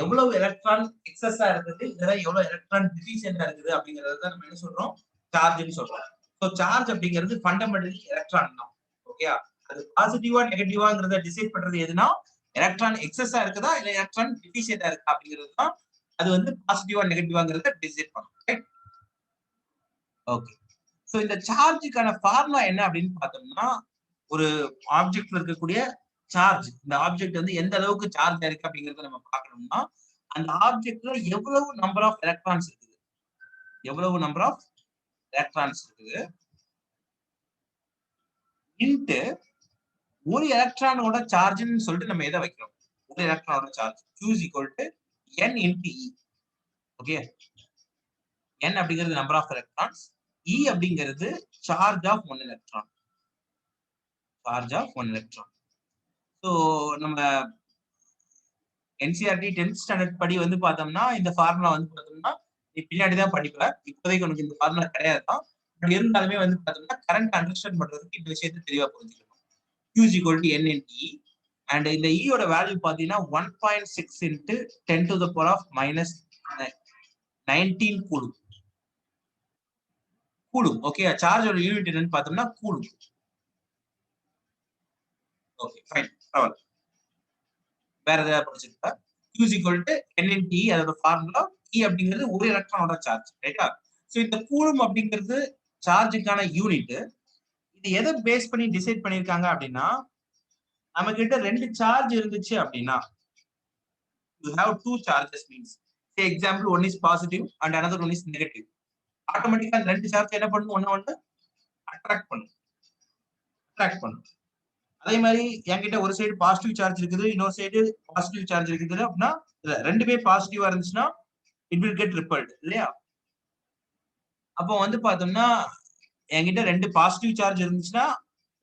எவ்வளவு எலக்ட்ரான் எக்ஸஸா இருக்குது, இல்ல எவ்வளவு எலக்ட்ரான் டிஃபிஷியன்டா இருக்குது அப்படிங்கறத நம்ம என்ன சொல்றோம் சார்ஜ்னு சொல்றோம். சோ சார்ஜ் அப்படிங்கிறது ஃபண்டமெண்டலி எலக்ட்ரான் தான். ஓகே, அது பாசிட்டிவா நெகட்டிவாங்கிறத டிசைட் பண்றது எதுனா எலக்ட்ரான் எக்ஸஸா இருக்குதா இல்ல எலக்ட்ரான் டிஃபிஷியன்டா இருக்கா அப்படிங்கிறது தான் அது வந்து பாசிட்டிவா நெகட்டிவாங்கிறத டிசைட் பண்ணும். ரைட்? ஓகே. சோ இந்த சார்ஜுக்கான ஃபார்முலா என்ன அப்படின்னு பார்த்தோம்னா ஒரு ஆப்ஜெக்ட்ல இருக்கக்கூடிய சார்ஜ், இந்த ஆப்ஜெக்ட் வந்து எந்த அளவுக்கு சார்ஜ் இருக்கு அப்படிங்கறத நம்ம பார்க்கணும்னா அந்த ஆப்ஜெக்ட்ல எவ்வளவு நம்பர் ஆஃப் எலக்ட்ரான்ஸ் இருக்குது, எவ்வளவு நம்பர் ஆஃப் எலக்ட்ரான்ஸ் இருக்குது இன்ட்டு ஒரு எலக்ட்ரானோட சார்ஜ்னு சொல்லிட்டு நம்ம எதை வைக்கிறோம், ஒரு எலக்ட்ரானோட charge Q is equal to n into E. Okay, n அப்படிங்கிறது நம்பர் ஆஃப் எலக்ட்ரான்ஸ், E அப்படிங்கிறது charge of one electron, charge of one electron. So நம்ம NCERT 10th ஸ்டாண்டர்ட் படி வந்து பார்த்தோம்னா இந்த ஃபார்முலா வந்து பார்த்தோம்னா நீ பின்னாடி தான் படிப்ப. இப்போதைக்கு உனக்கு இந்த ஃபார்முலா கிடையாது தான். பட் இருந்தாலுமே வந்து பார்த்தோம்னா கரண்ட் அண்டர்ஸ்டாண்ட் பண்றதுக்கு இந்த விஷயத்தை தெளிவா புரிஞ்சுக்கணும். Q is equal to N into E. And இந்த E யோட வேல்யூ பார்த்தீங்கன்னா 1.6 into 10 to the power of minus 19 coulomb. Coulomb. Okay, சார்ஜோட யூனிட் என்னன்னு பார்த்தோம்னா கூலும். Okay, fine. பரவாயில்ல. வேற ஏதாவது படிச்சிருக்கா? Q is equal to N into E, அதோட ஃபார்முலா. E அப்படிங்கிறது ஒரு எலக்ட்ரானோட சார்ஜ். ரைட்டா? சோ இந்த கூலும் அப்படிங்கிறது சார்ஜுக்கான யூனிட். இது எதை பேஸ் பண்ணி டிசைட் பண்ணிருக்காங்க அப்படின்னா நம்ம கிட்ட ரெண்டு சார்ஜ் இருந்துச்சு அப்படின்னா you have two charges means say example one is positive and another one is negative. ஆட்டோமேட்டிக்கா அந்த ரெண்டு சார்ஜ் என்ன பண்ணும், ஒண்ணு அட்ராக்ட் பண்ணும். அதே மாதிரி என்கிட்ட ஒரு சைடு பாசிட்டிவ் சார்ஜ் இருக்குது, இன்னொரு சைடு பாசிட்டிவ் சார்ஜ் இருக்குது அப்படின்னா ரெண்டுமே பாசிட்டிவா இருந்துச்சுன்னா இட் வில் கெட் ரிப்பல்ட் இல்லையா? அப்போ வந்து பார்த்தோம்னா என்கிட்ட ரெண்டு பாசிட்டிவ் சார்ஜ் இருந்துச்சுன்னா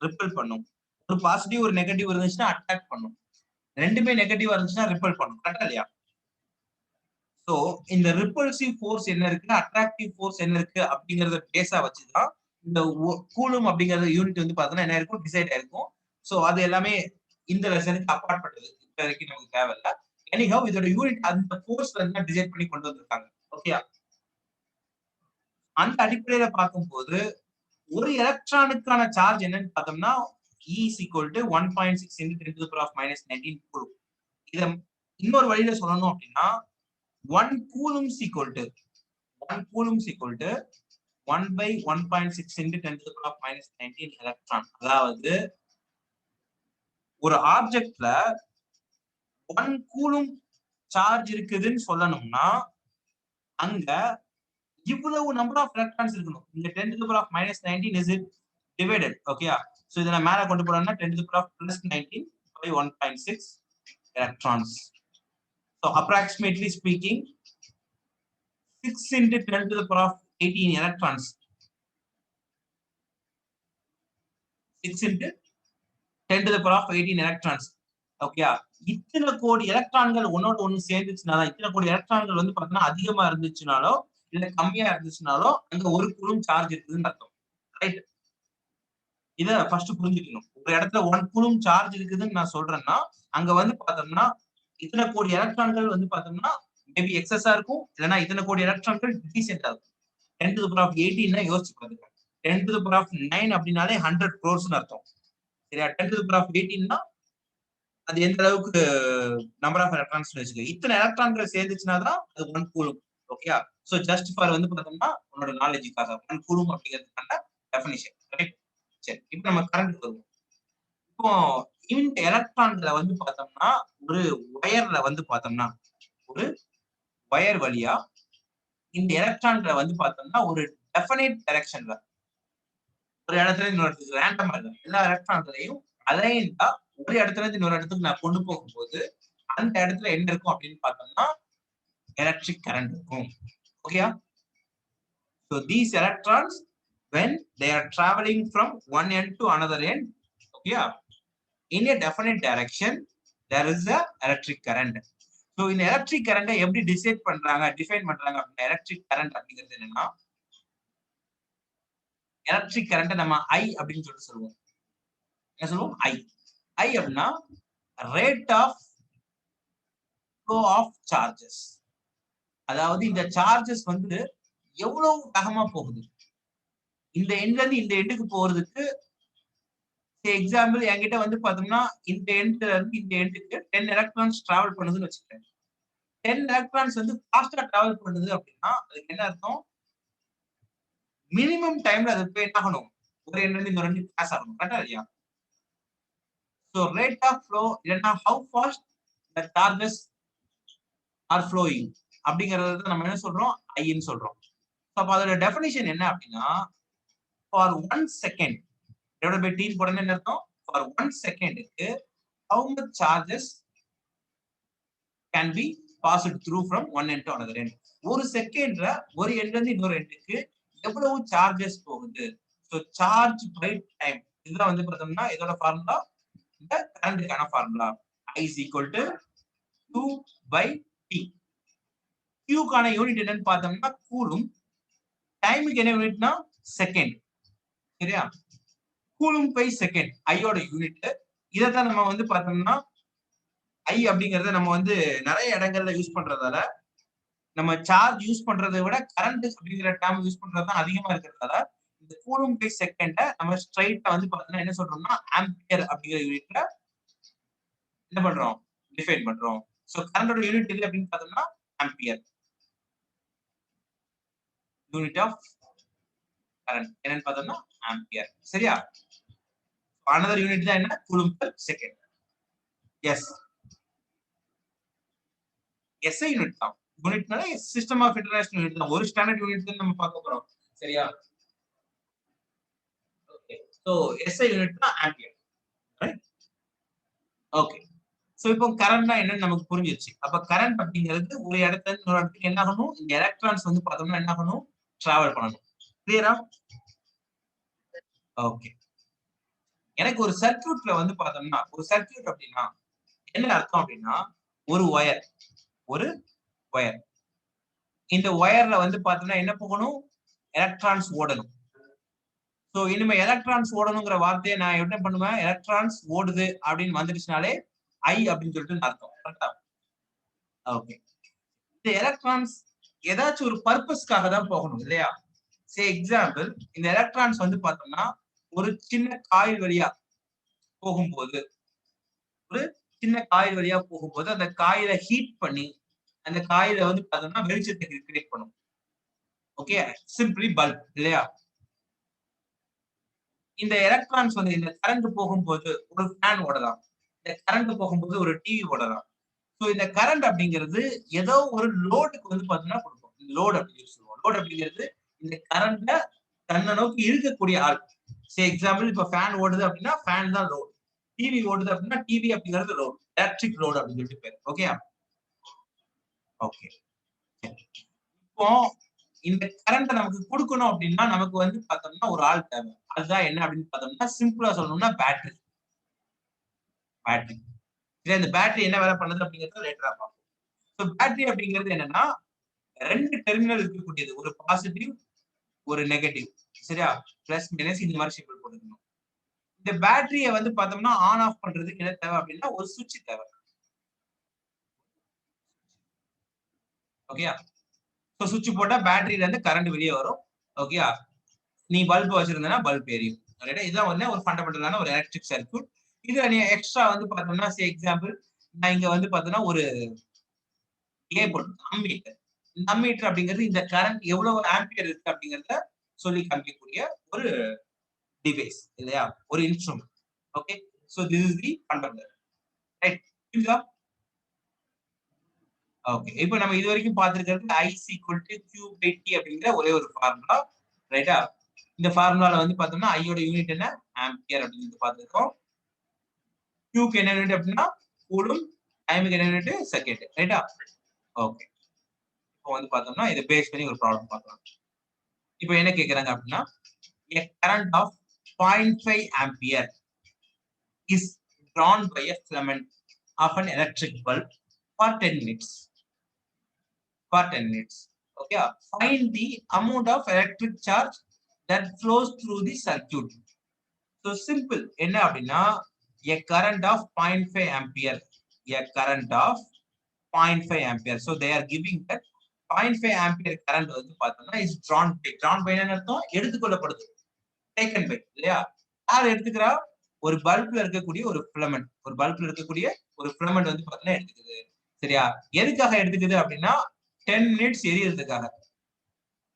ரிப்பல் பண்ணும், ஒரு பாசிட்டிவ் ஒரு நெகட்டிவ் இருந்துச்சுன்னா அட்ராக்ட் பண்ணும், ரெண்டுமே நெகட்டிவா இருந்துச்சுன்னா ரிப்பல் பண்ணும். கரெக்டா இல்லையா? சோ இந்த ரிப்பல்சிவ் ஃபோர்ஸ் என்ன இருக்கு, அட்ராக்டிவ் ஃபோர்ஸ் என்ன இருக்கு அப்படிங்கறத பேஸா வச்சுதான் இந்த கூலும் அப்படிங்கறது யூனிட் வந்து பார்த்தோம்னா என்ன இருக்கும், டிசைட் ஆயிருக்கும். சோ அது எல்லாமே இந்த லெசனுக்கு அப்பார்ட் பட்டது, இப்ப வரைக்கும் நமக்கு தேவையில்ல. எனிஹவ் இதோட யூனிட் அந்த ஃபோர்ஸ்ல இருந்தா டிசைட் பண்ணி கொண்டு வந்திருக்காங்க. ஓகேயா? அந்த அடிப்படையில பார்க்கும்போது ஒரு எலக்ட்ரானுக்கான சார்ஜ் என்னன்னு பார்த்தோம்னா E is equal to 1.6 into 10 to the power of minus 19 coulomb. இத இன்னொரு வழியில சொல்லணும் அப்படின்னா 1 coulomb is equal to 1 by 1.6 into 10 to the power of minus 19 electron. அதாவது ஒரு ஆப்ஜெக்ட்ல 1 coulomb சார்ஜ் இருக்குதுன்னு சொல்லணும்னா அங்க இவ்வளவு நம்பர் ஆஃப் எலக்ட்ரான்ஸ் இருக்கணும். இந்த 10 to the power of minus 19 is it divided. ஓகேயா? சோ இத நான் மேல கொண்டு போறேன்னா 10 to the power of plus 19 by 1.6 electrons. So approximately speaking 6 into 10 to the power of 18 electrons. 6 into 10 to the power of 18 electrons. ஓகேயா? இத்தனை கோடி எலக்ட்ரான்கள் ஒன்னோட ஒண்ணு சேர்ந்துச்சுனால, இத்தனை கோடி எலக்ட்ரான்கள் வந்து பார்த்தீங்கன்னா அதிகமா இருந்துச்சுனாலோ இல்ல கம்மியா இருந்துச்சுனாலோ அங்க ஒரு கூலும் சார்ஜ் இருக்குதுன்னு அர்த்தம். ரைட்? இத ஃபர்ஸ்ட் புரிஞ்சுக்கணும். ஒரு இடத்துல 1 கூலும் சார்ஜ் இருக்குதுன்னு நான் சொல்றேன்னா அங்க வந்து பார்த்தோம்னா இத்தனை கோடி எலக்ட்ரான்கள் வந்து பார்த்தோம்னா மேபி எக்ஸஸா இருக்கும், இல்லைன்னா இத்தனை கோடி எலக்ட்ரான்கள் டீசென்டா இருக்கும். 10 to the power of 18 யோசிச்சு பாருங்க. 10 to the power of 9 அப்படின்னாலே 100 crores அர்த்தம். சரியா? 10 to the power of 18 அது எந்த அளவுக்கு நம்பர் ஆஃப் எலக்ட்ரான்ஸ் வச்சுக்க. இத்தனை எலக்ட்ரான்கள் சேர்ந்துச்சுன்னா தான் அது 1 கூலும். ஓகேயா? சோ ஜஸ்ட் ஃபார் வந்து பார்த்தோம்னா உன்னோட நாலேஜுக்காக 1 கூலும் அப்படிங்கிறதுக்கான டெஃபினிஷன். ரைட்? சரி, இப்போ நம்ம கரண்ட் வருவோம். இப்போ இந்த எலக்ட்ரான்களை வந்து பார்த்தோம்னா ஒரு ஒயர்ல வந்து பார்த்தோம்னா ஒரு ஒயர் வழியா இந்த எலக்ட்ரான்களை வந்து பார்த்தோம்னா ஒரு டெஃபினைட் டைரக்ஷன்ல ஒரு இடத்துல இன்னொரு இடத்துக்கு ரேண்டமா இல்லை, எல்லா எலக்ட்ரான்களையும் அலைன்டா ஒரு இடத்துல இருந்து இன்னொரு இடத்துக்கு நான் கொண்டு போகும்போது அந்த இடத்துல என்ன இருக்கும் அப்படின்னு பார்த்தோம்னா எலக்ட்ரிக் கரண்ட் இருக்கும். ஓகேயா? So these electrons when they are traveling from one end to another end, okay, in a definite direction there is a electric current. So இந்த electric current எப்படி டிசைட் பண்றாங்க, டிஃபைன் பண்றாங்க அப்படின்னா electric current அப்படிங்கிறது என்னன்னா எலக்ட்ரிக் கரண்ட் நம்ம I அப்படின்னு சொல்லிட்டு சொல்லுவோம். என்ன சொல்லுவோம்? I அப்படின்னா rate of flow of charges. அதாவது இந்த சார்ஜஸ் வந்து எவ்வளவு வேகமா போகுது இந்த எண்ட்ல இருந்து இந்த எண்டுக்கு போறதுக்கு. எக்ஸாம்பிள் என்கிட்ட வந்து பார்த்தோம்னா இந்த எண்ட்ல இருந்து இந்த எண்டுக்கு 10 எலக்ட்ரான்ஸ் டிராவல் பண்ணுதுன்னு வச்சுக்கேன். 10 எலக்ட்ரான்ஸ் வந்து ஃபாஸ்டா டிராவல் பண்ணுது அப்படின்னா அதுக்கு என்ன அர்த்தம்? மினிமம் டைம்ல அது போய் என்ன ஆகணும்? ஒரு எண்ட்ல இருந்து இன்னொரு எண்டுக்கு பாஸ் ஆகணும். கரெக்டா இல்லையா? So rate of flow இல்லைன்னா how fast the charges are flowing அப்படிங்கறத நம்ம என்ன சொல்றோம்? ஐன்னு சொல்றோம். அப்ப அதோட டெஃபினிஷன் என்ன அப்படின்னா for 1 second divided by t போடணும் என்ன அர்த்தம்? for 1 secondக்கு how much charges can be passed through from one end to another end. ஒரு செகண்ட்ல ஒரு எண்ட்ல இருந்து இன்னொரு எண்டுக்கு எவ்வளவு சார்ஜஸ் போகுது. சோ சார்ஜ் பை டைம் இதுதான் வந்து பார்த்தோம்னா இதோட ஃபார்முலா, இந்த கரண்ட்க்கான formula. I is equal to Q by T. Q கான யூனிட் என்னன்னு பார்த்தோம்னா கூலும், டைமுக்கு என்ன யூனிட்னா செகண்ட். சரியா? கூலும் பை செகண்ட் ஐயோட யூனிட். இதைத்தான் நம்ம வந்து பார்த்தோம்னா ஐ அப்படிங்கறத நம்ம வந்து நிறைய இடங்கள்ல யூஸ் பண்றதால நம்ம சார்ஜ் யூஸ் பண்றதை விட கரண்ட் அப்படிங்கிற டேர்ம் யூஸ் பண்றது தான் அதிகமா இருக்கிறதால இந்த கூலும் பை செகண்ட நம்ம ஸ்ட்ரைட்டா வந்து பார்த்தோம்னா என்ன சொல்றோம்னா ஆம்பியர் அப்படிங்கிற யூனிட்ல என்ன பண்றோம்? டிஃபைன் பண்றோம். சோ கரண்டோட யூனிட் எது அப்படின்னு பார்த்தோம்னா ஆம்பியர். யூனிட் ஆஃப் கரண்ட் என்னன்னு பார்த்தோம்னா ஆம்பியர். சரியா? another யூனிட் தான் என்ன? Coulomb per second. S SI unit தான். யூனிட்னால சிஸ்டம் ஆஃப் இன்டர்நேஷனல் யூனிட் தான். ஒரு ஸ்டாண்டர்ட் யூனிட் தான் நம்ம பார்க்க போறோம். சரியா? ஓகே. சோ எஸ்ஐ யூனிட்னா ஆம்பியர். ரைட்? ஓகே. சோ இப்போ கரண்ட்னா என்னன்னு நமக்கு புரிஞ்சிருச்சு. அப்ப கரண்ட் அப்படிங்கிறது ஒரு இடத்துல இருந்து இன்னொரு இடத்துக்கு என்ன ஆகணும்? இந்த எலக்ட்ரான்ஸ் வந்து பார்த்தோம்னா என்ன ஆகணும்? டிராவல் பண்ணணும். கிளியரா? ஓகே. எனக்கு ஒரு சர்க்யூட்ல வந்து பார்த்தோம்னா ஒரு சர்க்யூட் அப்படின்னா என்ன அர்த்தம் அப்படின்னா ஒரு ஒயர் இந்த ஒயர்ல வந்து பார்த்தோம்னா என்ன போகணும்? எலக்ட்ரான்ஸ் ஓடணும். சோ இனிமே எலக்ட்ரான்ஸ் ஓடணுங்கிற வார்த்தையை நான் என்ன பண்ணுவேன்? எலக்ட்ரான்ஸ் ஓடுது அப்படின்னு வந்துடுச்சுனாலே ஐ அப்படின்னு சொல்லிட்டு அர்த்தம். கரெக்டா? ஓகே. இந்த எலக்ட்ரான்ஸ் ஏதாச்சும் ஒரு பர்பஸ்க்காக தான் போகணும் இல்லையா? சே எக்ஸாம்பிள் இந்த எலக்ட்ரான்ஸ் வந்து பார்த்தோம்னா ஒரு சின்ன காயில் வழியா போகும்போது அந்த காயில ஹீட் பண்ணி அந்த காயில வந்து பார்த்தோம்னா வெளிச்சத்தை கிரியேட் பண்ணும். ஓகே, சிம்பிளி பல்ப் இல்லையா? இந்த எலக்ட்ரான்ஸ் வந்து இந்த கரண்ட் போகும்போது ஒரு ஃபேன் ஓடலாம், இந்த கரண்ட் போகும்போது ஒரு டிவி ஓடலாம். சோ இந்த கரண்ட் அப்படிங்கிறது ஏதோ ஒரு லோடுக்கு வந்து பார்த்தோம்னா கொடுக்கும். லோடு அப்படின்னு சொல்லுவோம். லோடு அப்படிங்கிறது இந்த கரண்ட தன்னை நோக்கி இழுக்கக்கூடிய ஆள். சே எக்ஸாம்பிள் இப்ப ஃபேன் ஓடுது அப்படின்னா ஃபேன் தான் லோடு. டிவி ஓடுது அப்படின்னா டிவி அப்படிங்கிறது லோடு. எலக்ட்ரிக் லோடு அப்படின்னு சொல்லிட்டு பேரு. Okay okay. இப்போ இந்த கரண்ட் நமக்கு கொடுக்கணும் அப்படின்னா நமக்கு வந்து பார்த்தோம்னா ஒரு ஆள் தேவை. அதுதான் என்ன அப்படின்னு பார்த்தோம்னா சிம்பிளா சொல்லணும்னா பேட்டரி. இந்த பேட்டரி என்ன வேலை பண்ணுது அப்படிங்கறத லேட்டரா பார்ப்போம். சோ பேட்டரி அப்படிங்கிறது என்னன்னா 2 டெர்மினல் இருக்கக்கூடியது. ஒரு பாசிட்டிவ் ஒரு நெகட்டிவ். சரியா? பிளஸ் மைனஸ் இந்த மாதிரி சிம்பிள் போட்டுக்கணும். இந்த பேட்டரியை வந்து பார்த்தோம்னா ஆன் ஆஃப் பண்றதுக்கு என்ன தேவை அப்படின்னா ஒரு சுவிட்ச் தேவை. ஓகேயா? சோ சுவிட்ச் போட்டா பேட்டரியில இருந்து கரண்ட் வெளியே வரும். ஓகேயா? நீ பல்ப் வச்சிருந்தனா பல்ப் எரியும். ரைட்டா? இதான் வந்து ஒரு ஃபண்டமெண்டலான ஒரு எலக்ட்ரிக் சர்க்யூட். இதுல நீ எக்ஸ்ட்ரா வந்து பார்த்தோம்னா எக்ஸாம்பிள் நான் இங்க வந்து பார்த்தோம்னா ஒரு லேபிள் அம்மீட்டர். இந்த அம்மீட்டர் அப்படிங்கிறது இந்த கரண்ட் எவ்வளவு ஆம்பியர் இருக்கு அப்படிங்கறத சொல்லி காமிக்கக்கூடிய ஒரு டிவைஸ் இல்லையா? ஒரு instrument. Okay. So this is the fundamental. Right? புரியுதா? ஓகே. இப்போ நம்ம இதுவரைக்கும் பார்த்திருக்கிறது I is equal to Q by T அப்படிங்கிற ஒரே ஒரு ஃபார்முலா. ரைட்டா? இந்த ஃபார்முலால வந்து பார்த்தோம்னா I யோட யூனிட் என்ன? ஆம்பியர் அப்படின்னு பார்த்திருக்கோம். Q க்கு என்ன யூனிட் அப்படின்னா கூலும், டைமுக்கு என்ன யூனிட்? செகண்ட். ரைட்டா? ஓகே. இப்போ வந்து பார்த்தோம்னா இதை பேஸ் பண்ணி ஒரு ப்ராப்ளம் பார்க்கலாம். இப்போ என்ன கேக்குறாங்க அப்படின்னா a current of 0.5 ampere is drawn by a filament of an electric bulb for 10 minutes. For 10 minutes. Okay. Find the amount of electric charge that flows through the circuit. So simple. என்ன அப்படின்னா a current of 0.5 ampere. A current of 0.5 ampere. So they are giving that 0.5 ampere current வந்து பார்த்தோம்னா is drawn by. Drawn by என்ன அர்த்தம்? எடுத்துக்கொள்ளப்படுது. Taken by. இல்லையா? யார் எடுத்துக்கிறா? ஒரு பல்ப்ல இருக்கக்கூடிய ஒரு ஃபிலமெண்ட். ஒரு பல்ப்ல இருக்கக்கூடிய ஒரு ஃபிலமெண்ட் வந்து பார்த்தோம்னா எடுத்துக்குது. சரியா? எதுக்காக எடுத்துக்குது அப்படின்னா 10 minutes எரியறதுக்காக.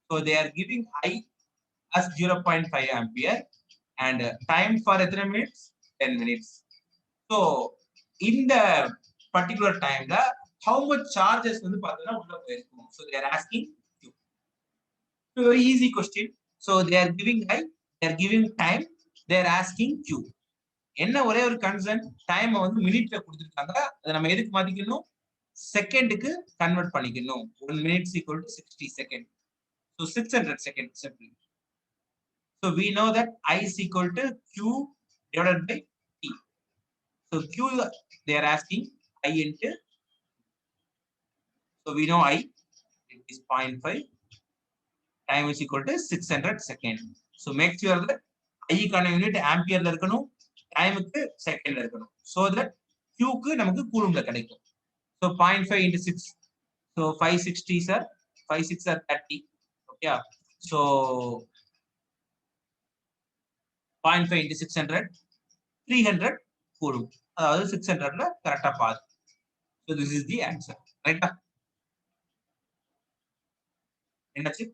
So they are giving I as 0.5 ampere and time for எத்தனை minutes? 10 minutes. So இந்த particular timeல how much charges வந்து பார்த்தோம்னா உள்ள போயிருக்கும். So they are asking you. So very easy question. So they are giving I, they are giving time, they are asking Q. என்ன ஒரே ஒரு கன்சர்ன் டைம் வந்து மினிட்ல கொடுத்துருக்காங்க. அதை நம்ம எதுக்கு மாத்திக்கணும்? செகண்டுக்கு கன்வெர்ட் பண்ணிக்கணும். 1 minute equal to 60 seconds. So 600 seconds simply. So we know that I is equal to Q divided by T. So Q they are asking I into. So we know I it is 0.5. Time is equal to 600 seconds. So make sure that I கான யூனிட் ஆம்பியர்ல இருக்கணும், டைமுக்கு செகண்ட்ல இருக்கணும். So that Q க்கு நமக்கு கூலும்ல கிடைக்கும். So 0.5 into 6. So 560 sir. 5 6 are 30. Okay. So 0.5 into 600. 300 coulomb. அதாவது 600ல கரெக்டா pass. So this is the answer. ரைட்டா? என்னாச்சு?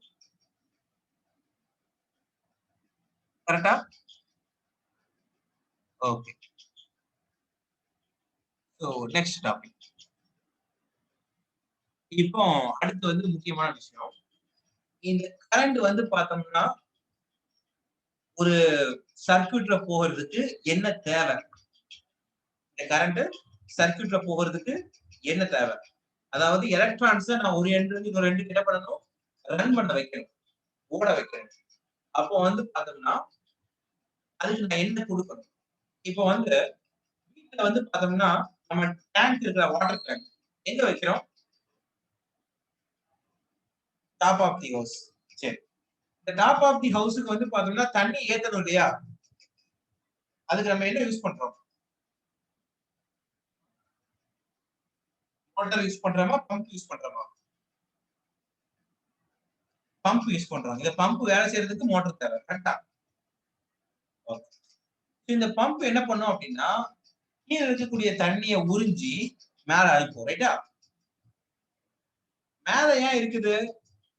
கரெக்டா? ஓகே. So next topic. இப்போ அடுத்து வந்து முக்கியமான விஷயம். இந்த கரண்ட் வந்து பார்த்தோம்னா ஒரு சர்க்யூட்ல போகிறதுக்கு என்ன தேவை? இந்த கரண்ட் சர்க்யூட்ல போகிறதுக்கு என்ன தேவை? அதாவது எலக்ட்ரான்ஸ் நான் ஒரு எண்ட்ல இருந்து இன்னொரு எண்டுக்கு என்ன பண்ணணும்? ரன் பண்ண வைக்கணும், ஓட வைக்கணும். அப்போ வந்து பார்த்தோம்னா அதுக்கு நான் என்ன கொடுக்கணும்? இப்போ வந்து வீட்டுல வந்து பார்த்தோம்னா நம்ம டேங்க் இருக்கிற வாட்டர் டேங்க் எங்க வைக்கிறோம்? Top of the house. சரி, இந்த டாப் ஆஃப் தி ஹவுஸுக்கு வந்து பார்த்தோம்னா தண்ணி ஏத்தணும் இல்லையா? அதுக்கு நம்ம என்ன யூஸ் பண்றோம்? மோட்டார் யூஸ் பண்றோமா, பம்ப் யூஸ் பண்றோமா? பம்ப் யூஸ் பண்றோம். இந்த பம்ப் வேலை செய்யறதுக்கு மோட்டார் தேவை. கரெக்டா? இந்த பம்ப் என்ன பண்ணும் அப்படின்னா கீழே இருக்கக்கூடிய தண்ணியை உறிஞ்சி மேல அனுப்பும். ரைட்டா? மேல ஏன் இருக்குது?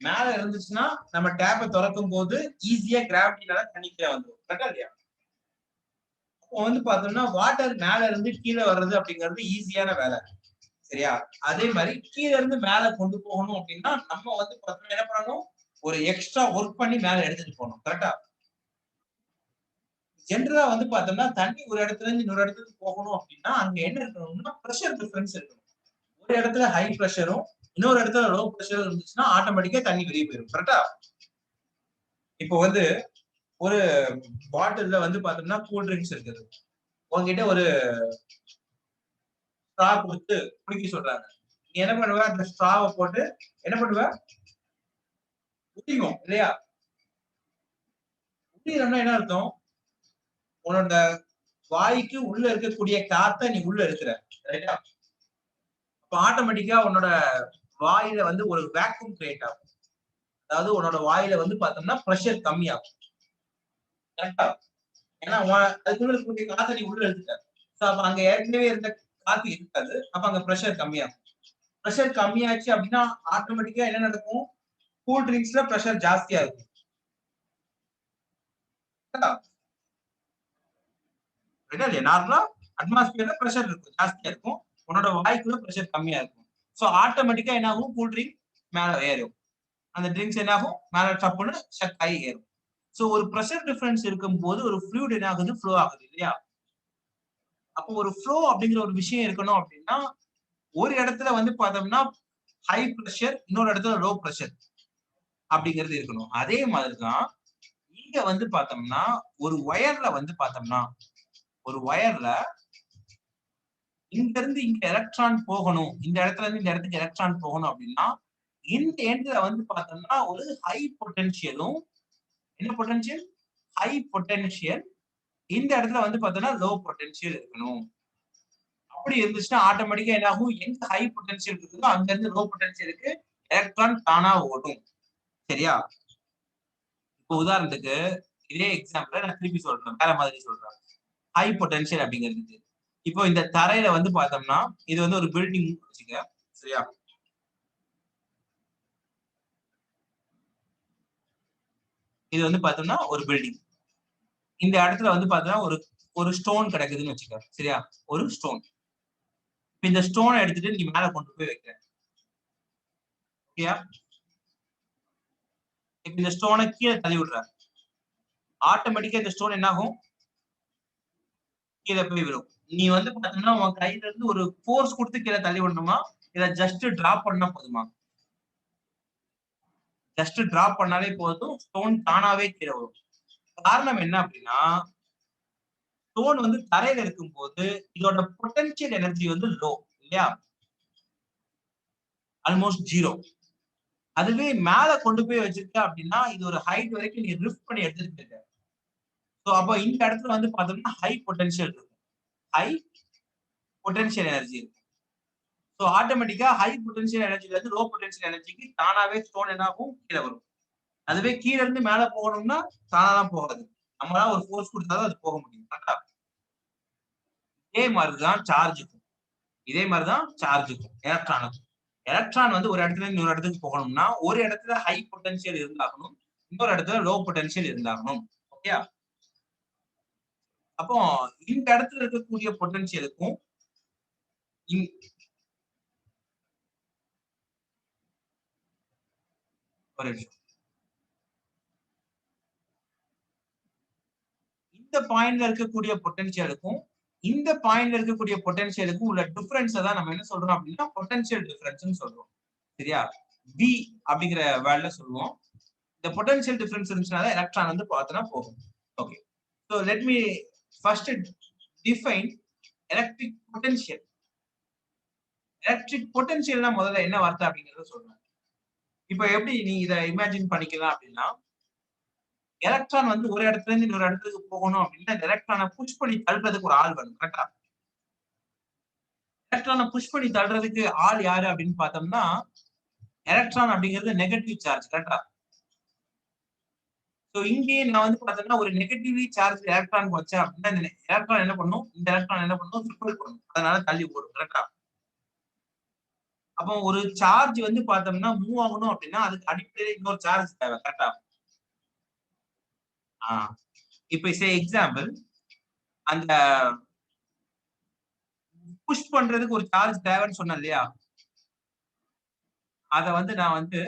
மேல இருந்துச்சுன்னா நம்ம டேப்பை திறக்கும் போது ஈஸியா கிராவிட்டினால தண்ணி கீழே வந்துடும். கரெக்டா இல்லையா? அப்போ வந்து பார்த்தோம்னா வாட்டர் மேல இருந்து கீழே வர்றது அப்படிங்கிறது ஈஸியான வேலை. சரியா? அதே மாதிரி கீழே இருந்து மேல கொண்டு போகணும் அப்படின்னா நம்ம வந்து பார்த்தோம்னா என்ன பண்ணணும்? ஒரு எக்ஸ்ட்ரா ஒர்க் பண்ணி மேல எடுத்துட்டு போகணும். கரெக்டா? ஜென்ரலா வந்து பார்த்தோம்னா தண்ணி ஒரு இடத்துல இருந்து இன்னொரு இடத்துக்கு போகணும் அப்படின்னா அங்க என்ன இருக்கணும்னா பிரஷர் டிஃபரன்ஸ் இருக்கணும். ஒரு இடத்துல ஹை பிரஷரும் இன்னொரு இடத்துல லோ பிரஷர் இருந்துச்சுன்னா ஆட்டோமேட்டிக்கா தண்ணி வெளியே போயிடும். கரெக்டா? இப்போ வந்து ஒரு பாட்டில்ல வந்து பார்த்தோம்னா கூல் ட்ரிங்க்ஸ் இருக்குது. உங்ககிட்ட ஒரு ஸ்ட்ரா கொடுத்து குடிக்க சொல்றாங்க. நீ என்ன பண்ணுவ? அந்த ஸ்ட்ராவை போட்டு என்ன பண்ணுவ? ஊத்திக்கும் இல்லையா? ஊத்தினோம்னா என்ன அர்த்தம்? உன்னோட வாய்க்கு உள்ள இருக்கக்கூடிய காத்த நீ உள்ள இருக்கிற. ரைட்டா? அப்ப ஆட்டோமேட்டிக்கா உன்னோட வாயில வந்து ஒரு வேக்யூம் கிரியேட் ஆகும். அதாவது உன்னோட வாயில வந்து பார்த்தோம்னா பிரஷர் கம்மியாகும். கரெக்டா? ஏன்னா அதுக்குள்ள இருக்கக்கூடிய காத்தை நீ உள்ள எடுத்துட்ட. சோ அப்ப அங்க ஏற்கனவே இருந்த காத்து இருக்காது. அப்ப அங்க பிரஷர் கம்மியாகும். பிரஷர் கம்மியாச்சு அப்படின்னா ஆட்டோமேட்டிக்கா என்ன நடக்கும்? கூல் ட்ரிங்க்ஸ்ல பிரஷர் ஜாஸ்தியா இருக்கும். நார்மலா அட்மாஸ்பியர்ல பிரஷர் இருக்கும், ஜாஸ்தியா இருக்கும். உன்னோட வாய்க்குள்ள பிரஷர் கம்மியா இருக்கும். சோ ஆட்டோமேட்டிக்கா என்ன ஆகும்? கூல் ட்ரிங்க் மேல ஏறும். அந்த ட்ரிங்க்ஸ் என்ன ஆகும்? மேல டப்புன்னு ஷக் ஆகி ஏறும். சோ ஒரு பிரஷர் டிஃபரன்ஸ் இருக்கும்போது ஒரு ஃப்ளூயிட் என்ன ஆகுது? ஃப்ளோ ஆகுது இல்லையா? அப்போ ஒரு ஃப்ளோ அப்படிங்கிற ஒரு விஷயம் இருக்கணும் அப்படின்னா ஒரு இடத்துல வந்து பார்த்தோம்னா ஹை பிரஷர், இன்னொரு இடத்துல லோ பிரஷர் அப்படிங்கிறது இருக்கணும். அதே மாதிரிதான் இங்க வந்து பார்த்தோம்னா ஒரு ஒயர்ல வந்து பார்த்தோம்னா ஒரு ஒயர்ல இங்க இருந்து இங்க எலக்ட்ரான் போகணும், இந்த இடத்துல இருந்து இந்த இடத்துக்கு எலக்ட்ரான் போகணும் அப்படின்னா இந்த எண்ட்ல வந்து பார்த்தோம்னா ஒரு ஹை பொட்டன்ஷியலும், என்ன பொட்டன்ஷியல்? High potential. இந்த இடத்துல வந்து பார்த்தோம்னா லோ பொட்டன்ஷியல் இருக்கணும். அப்படி இருந்துச்சுன்னா ஆட்டோமேட்டிக்கா என்ன ஆகும்? எங்க ஹை பொட்டன்ஷியல் இருக்குதோ அங்க இருந்து லோ பொட்டன்ஷியலுக்கு எலக்ட்ரான் தானா ஓடும். சரியா? இப்போ உதாரணத்துக்கு இதே எக்ஸாம்பிள் நான் திருப்பி சொல்றேன், வேற மாதிரி சொல்றேன். ஹை பொட்டன்ஷியல் அப்படிங்கிறது இப்போ இந்த தரையில வந்து பார்த்தோம்னா இது வந்து ஒரு பில்டிங் வச்சுக்க. சரியா? இது வந்து பார்த்தோம்னா ஒரு பில்டிங். இந்த இடத்துல வந்து பார்த்தோம்னா ஒரு ஒரு ஸ்டோன் கிடக்குதுன்னு வச்சுக்க. சரியா? ஒரு ஸ்டோன். இந்த ஸ்டோனை எடுத்துட்டு நீ மேல கொண்டு போய் வைக்கிற. ஓகேயா? இப்ப இந்த ஸ்டோனை கீழே தள்ளி விடுற. ஆட்டோமேட்டிக்கா இந்த ஸ்டோன் என்ன ஆகும்? கீழே போய் விடும். நீ வந்து பாத்தீங்கன்னா உன் கையில இருந்து ஒரு ஃபோர்ஸ் கொடுத்து கீழே தள்ளி விடணுமா? இத ஜஸ்ட் டிராப் பண்ணா போதுமா? ஜஸ்ட் டிராப் பண்ணாலே போதும், ஸ்டோன் தானாவே கீழே வரும். காரணம் என்ன அப்படின்னா ஸ்டோன் வந்து தரையில இருக்கும்போது இதோட பொட்டன்ஷியல் எனர்ஜி வந்து லோ இல்லையா? ஆல்மோஸ்ட் 0. அதுவே மேல கொண்டு போய் வச்சிருக்க அப்படின்னா இது ஒரு ஹைட் வரைக்கும் நீ லிஃப்ட் பண்ணி எடுத்துட்டு இருக்க. சோ அப்ப இந்த இடத்துல வந்து பார்த்தோம்னா ஹை பொட்டன்ஷியல் இருக்கும். ஹை பொட்டன்ஷியல் எனர்ஜி இருக்கும். சோ ஆட்டோமேட்டிக்கா ஹை பொட்டன்ஷியல் எனர்ஜில இருந்து லோ பொட்டன்ஷியல் எனர்ஜிக்கு தானாவே ஸ்டோன் என்ன ஆகும்? கீழே வரும். அதுவே கீழ இருந்து மேல போகணும்னா தானாலாம் போகாது. நம்மளா ஒரு ஃபோர்ஸ் கொடுத்தாதான் அது போக முடியும். கரெக்ட்டா? இதே மாதிரிதான் சார்ஜுக்கும். இதே மாதிரிதான் சார்ஜுக்கும், எலக்ட்ரானுக்கும். எலக்ட்ரான் வந்து ஒரு இடத்துல இருந்து இன்னொரு இடத்துக்கு போகணும்னா ஒரு இடத்துல ஹை பொட்டன்ஷியல் இருந்தாகணும், இன்னொரு இடத்துல லோ பொட்டன்ஷியல் இருந்தாகணும். ஓகேயா? அப்போ இந்த இடத்துல இருக்கக்கூடிய பொட்டன்ஷியலுக்கும் ஒரு நிமிஷம். இந்த பாயிண்ட்ல இருக்கக்கூடிய பொட்டன்ஷியலுக்கும் இந்த பாயிண்ட்ல இருக்கக்கூடிய பொட்டன்ஷியலுக்கும் உள்ள டிஃபரன்ஸ் தான் நம்ம என்ன சொல்றோம் அப்படின்னா பொட்டன்ஷியல் டிஃபரன்ஸ் சொல்றோம். சரியா? பி அப்படிங்கிற வேர்ட்ல சொல்லுவோம். இந்த பொட்டன்ஷியல் டிஃபரன்ஸ் இருந்துச்சுனால எலக்ட்ரான் வந்து பார்த்தனா போகும். Okay. So let me first define electric potential. Electric பொட்டன்ஷியல்னா முதல்ல என்ன வார்த்தை அப்படிங்கறத சொல்றேன். இப்போ எப்படி நீ இத இமேஜின் பண்ணிக்கலாம் அப்படின்னா எலக்ட்ரான் வந்து ஒரு இடத்துல இருந்து இன்னொரு இடத்துக்கு போகணும் அப்படின்னா இந்த எலக்ட்ரானை புஷ் பண்ணி தள்ளுறதுக்கு ஒரு ஆள் வேணும். கரெக்டா? எலக்ட்ரானை புஷ் பண்ணி தள்ளுறதுக்கு ஆள் யாரு அப்படின்னு பார்த்தோம்னா எலக்ட்ரான் அப்படிங்கிறது நெகட்டிவ் சார்ஜ். கரெக்டா? சோ இங்கேயே நான் வந்து பார்த்தோம்னா ஒரு நெகட்டிவ்லி சார்ஜ் எலக்ட்ரான் வச்சேன் அப்படின்னா இந்த எலக்ட்ரான் என்ன பண்ணும்? இந்த எலக்ட்ரான் என்ன பண்ணும்? ரிப்பல் பண்ணும். அதனால தள்ளி ஓடும். கரெக்டா? அப்போ ஒரு சார்ஜ் வந்து பார்த்தோம்னா மூவ் ஆகணும் அப்படின்னா அதுக்கு அடிப்படையில இன்னொரு சார்ஜ் தேவை. கரெக்டா? இப்ப சே எக்ஸாம்பிள் அந்த புஷ் பண்றதுக்கு ஒரு சார்ஜ் தேவைன்னு சொன்னேன் இல்லையா? அத வந்து நான் வந்து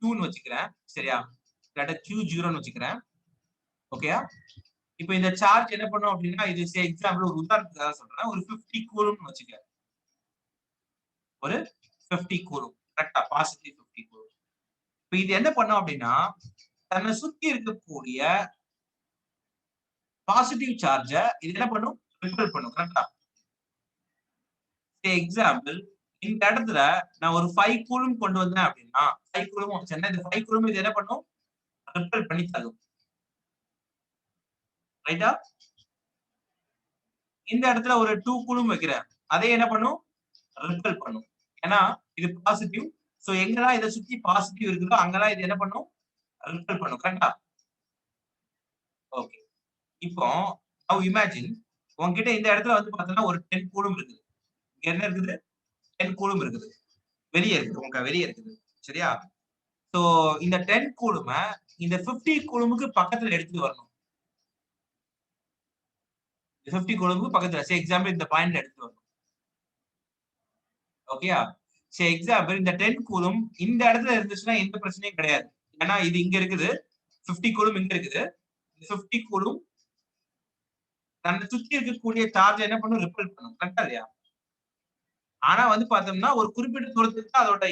Qன்னு வச்சுக்கிறேன். சரியா? இல்லாட்ட Q0ன்னு வச்சுக்கிறேன். ஓகேயா? இப்ப இந்த சார்ஜ் என்ன பண்ணும் அப்படின்னா இது சே எக்ஸாம்பிள் ஒரு உதாரணத்துக்காக சொல்றேன். ஒரு 50 கூலும்னு வச்சுக்க. ஒரு 50 கூலும். கரெக்ட்டா? Positive 50 coulomb. இப்ப இது என்ன பண்ணும் அப்படின்னா தன்னை சுத்தி இருக்கக்கூடிய பாசிட்டிவ் சார்ஜ இது என்ன பண்ணும்? ரிப்பல் பண்ணும். கரெக்ட்டா? சே எக்ஸாம்பிள் இந்த இடத்துல நான் ஒரு 5 கூலும் கொண்டு வந்தேன் அப்படின்னா 5 கூலும் வச்சேன்னா இந்த 5 கூலும் இது என்ன பண்ணும்? ரிப்பல் பண்ணி தள்ளும். ரைட்டா? இந்த இடத்துல ஒரு 2 கூலும் வைக்கிறேன். அதே என்ன பண்ணும்? ரிப்பல் பண்ணும். ஏன்னா இது பாசிட்டிவ். சோ எங்கெல்லாம் இதை சுத்தி பாசிட்டிவ் இருக்குதோ அங்கெல்லாம் இது என்ன பண்ணும், ரிப்பல் பண்ணும். கரெக்டா? ஓகே. இப்போ நவ் இமேஜின் உன்கிட்ட இந்த இடத்துல வந்து பார்த்தீங்கன்னா ஒரு 10 கூலும் இருக்குது. இங்க என்ன இருக்குது? 10 கூலும் இருக்குது. வெளியே இருக்குது. உங்க வெளியே இருக்குது. சரியா? சோ இந்த 10 கூலும இந்த 50 கூலுமுக்கு பக்கத்துல எடுத்துட்டு வரணும். 50 கூலுமுக்கு பக்கத்துல எக்ஸாம்பிள் இந்த பாயிண்ட்ல எடுத்துட்டு வரணும். ஓகேயா? எக்ஸாம்பிள் இந்த 10 கூலும் இந்த இடத்துல இருந்துச்சுன்னா எந்த பிரச்சனையும் கிடையாது. ஏன்னா இது இங்க இருக்குது. 50 கூலும் இங்க இருக்குது. 50 கூலும் தன்னை சுத்தி இருக்கக்கூடிய சார்ஜ் என்ன பண்ணும், ரிப்பல் பண்ணும். கரெக்டா இல்லையா? ஆனா வந்து பார்த்தோம்னா ஒரு குறிப்பிட்ட தூரத்துக்கு அதோட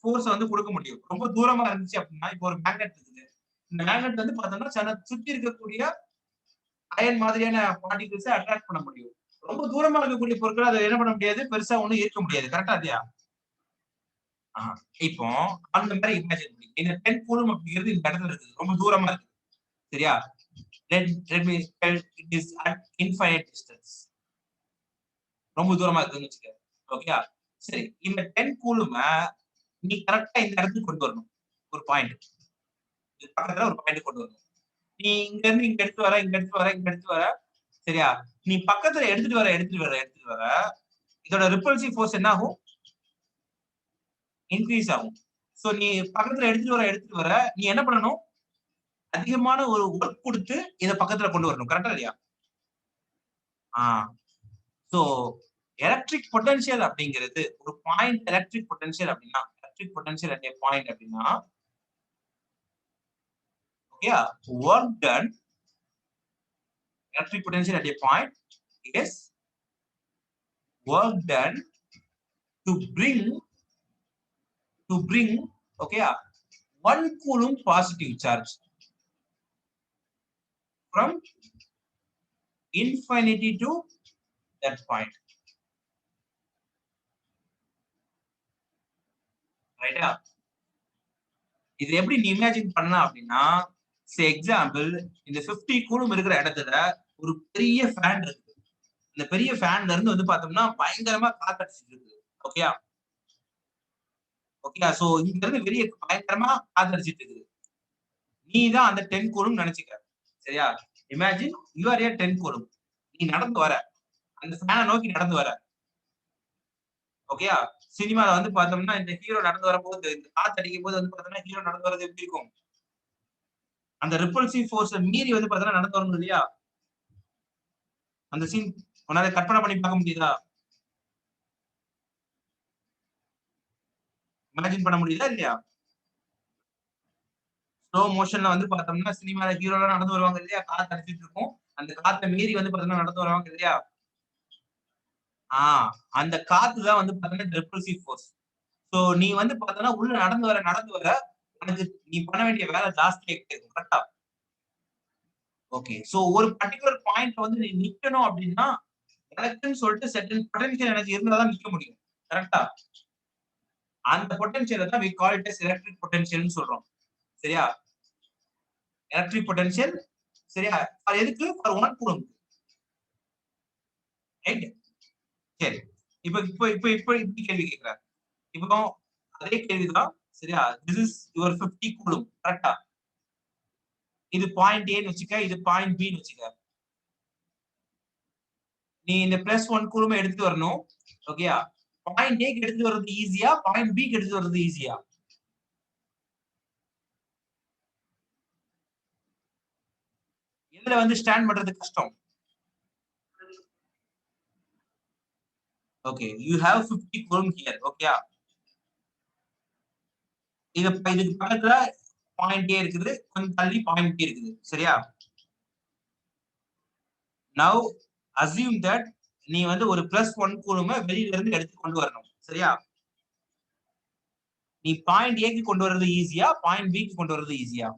ஃபோர்ஸ் வந்து கொடுக்க முடியும். ரொம்ப தூரமா இருந்துச்சு அப்படின்னா, இப்போ ஒரு மேக்னெட் இருக்குது. இந்த மேக்னெட் வந்து பார்த்தோம்னா தன்னை சுத்தி இருக்கக்கூடிய அயன் மாதிரியான பார்ட்டிகிள்ஸை அட்ராக்ட் பண்ண முடியும். ரொம்ப தூரமா இருக்கக்கூடிய பொருட்கள் அதை என்ன பண்ண முடியாது, பெருசா ஒண்ணும் ஈர்க்க முடியாது. கரெக்டா இல்லையா? இப்போ அந்த மாதிரி இமேஜின் பண்ணி இந்த 10 கூலும் அப்படிங்கிறது இந்த இடத்துல இருக்குது. ரொம்ப தூரமா இருக்கு. சரியா? let me tell it is at infinite distance. ரொம்ப தூரமா இருக்குன்னு வச்சுக்க. ஓகேயா? சரி. இந்த 10 கூலும நீ கரெக்ட்டா இந்த இடத்துக்கு கொண்டு வரணும். ஒரு பாயிண்ட். இது பக்கத்துல ஒரு பாயிண்ட் கொண்டு வரணும். நீ இங்க இருந்து இங்க எடுத்து வர, இங்க எடுத்து வர, இங்க எடுத்து வர. சரியா? நீ பக்கத்துல எடுத்துட்டு வர, இதோட ரிப்பல்சிவ் ஃபோர்ஸ் என்ன ஆகும்? இன்கிரீஸ் ஆகும். சோ நீ பக்கத்துல எடுத்துட்டு வர, நீ என்ன பண்ணணும்? அதிகமான ஒரு வொர்க் குடுத்து இத பக்கத்துல கொண்டு வரணும். கரெக்ட்டா இல்லையா? ஆ. சோ எலக்ட்ரிக் பொட்டன்ஷியல் அப்படிங்கிறது ஒரு பாயிண்ட் எலக்ட்ரிக் பொட்டன்ஷியல் அப்படின்னா electric potential at a point அப்படின்னா okay work done electric potential at a point is work done to bring okay 1 coulomb positive charge from infinity to that point. ரைட்டா? இது எப்படி நீ இமேஜின் பண்ணலாம் அப்படின்னா எக்ஸாம்பிள் இந்த 50 கூலும் இருக்கிற இடத்துல ஒரு பெரிய ஃபேன் இருக்கு. இந்த பெரிய ஃபேன்ல இருந்து வந்து பார்த்தோம்னா பயங்கரமா காத்தடிச்சிட்டு இருக்குது. ஓகேயா? ஓகேயா? சோ இங்க இருந்து வெளியே பயங்கரமா காத்தடிச்சிட்டு இருக்குது. நீ தான் அந்த 10 கூலும் நினைச்சுக்க. சரியா? Imagine you R A 10 coulomb. நீ நடந்து வர. அந்த ஃபேனை நோக்கி நடந்து வர. ஓகேயா? சினிமால வந்து பார்த்தோம்னா இந்த ஹீரோ நடந்து வரும்போது இந்த காத்து அடிக்கும் போது வந்து பார்த்தோம்னா ஹீரோ நடந்து வரது எப்படி இருக்கும்? அந்த ரிப்பல்சிவ் ஃபோர்ஸ் மீறி வந்து பார்த்தோம்னா நடந்து வரணும் இல்லையா? அந்த சீன் உன்னால கற்பனை பண்ணி பார்க்க முடியுதா? இமேஜின் பண்ண முடியுதா இல்லையா? ஸ்லோ மோஷன்ல வந்து பார்த்தோம்னா சினிமால ஹீரோலாம் நடந்து வருவாங்க இல்லையா? காத்து அடிச்சிட்டு இருக்கும். அந்த காத்த மீறி வந்து பார்த்தோம்னா நடந்து வருவாங்க இல்லையா? ஆ அந்த காத்து தான் வந்து பார்த்தோம்னா ரிப்பல்சிவ் ஃபோர்ஸ். சோ நீ வந்து பார்த்தோம்னா உள்ள நடந்து வர உனக்கு நீ பண்ண வேண்டிய வேலை ஜாஸ்தியாயிட்டே இருக்கும். கரெக்ட்டா? ஓகே. சோ ஒரு பர்ட்டிகுலர் பாயிண்ட்ல வந்து நீ நிக்கணும் அப்படின்னா, எனக்குன்னு சொல்லிட்டு செர்டைன் பொட்டன்ஷியல் எனர்ஜி இருந்தா தான் நிக்க முடியும். கரெக்ட்டா? அந்த பொட்டன்ஷியல தான் we call it as electric பொட்டன்ஷியல்னு சொல்றோம். சரியா? எலக்ட்ரிக் பொட்டன்ஷியல் சரியா? அது எதுக்கு? For 1 coulomb. ரைட்? சரி. இப்ப இப்ப இப்ப இப்ப இப்படி கேள்வி கேட்கிறார். இப்போ அதே கேள்வி தான். சரியா? This is your 50 Coulomb. கரெக்ட்டா? இது பாயிண்ட் ஏன்னு வச்சுக்க. இது பாயிண்ட் பின்னு வச்சுக்க. நீ இந்த பிளஸ் 1 கூலம்ப எடுத்துட்டு வரணும். ஓகேயா? பாயிண்ட் ஏக்கு எடுத்துட்டு வர்றது ஈஸியா? பாயிண்ட் பிக்கு எடுத்துட்டு வர்றது ஈஸியா? எதுல வந்து ஸ்டாண்ட் பண்றது கஷ்டம்? Okay. You have 50 Coulomb here. ஓகேயா? இதுக்கு பக்கத்துல பாயிண்ட் ஏ இருக்குது. கொஞ்சம் தள்ளி பாயிண்ட் பி இருக்குது. சரியா? நவ் அஸ்யூம் தட் நீ வந்து ஒரு பிளஸ் 1 கூலம்ப வெளியில இருந்து எடுத்து கொண்டு வரணும். சரியா? நீ பாயிண்ட் ஏக்கு கொண்டு வர்றது ஈஸியா? பாயிண்ட் பிக்கு கொண்டு வர்றது ஈஸியா?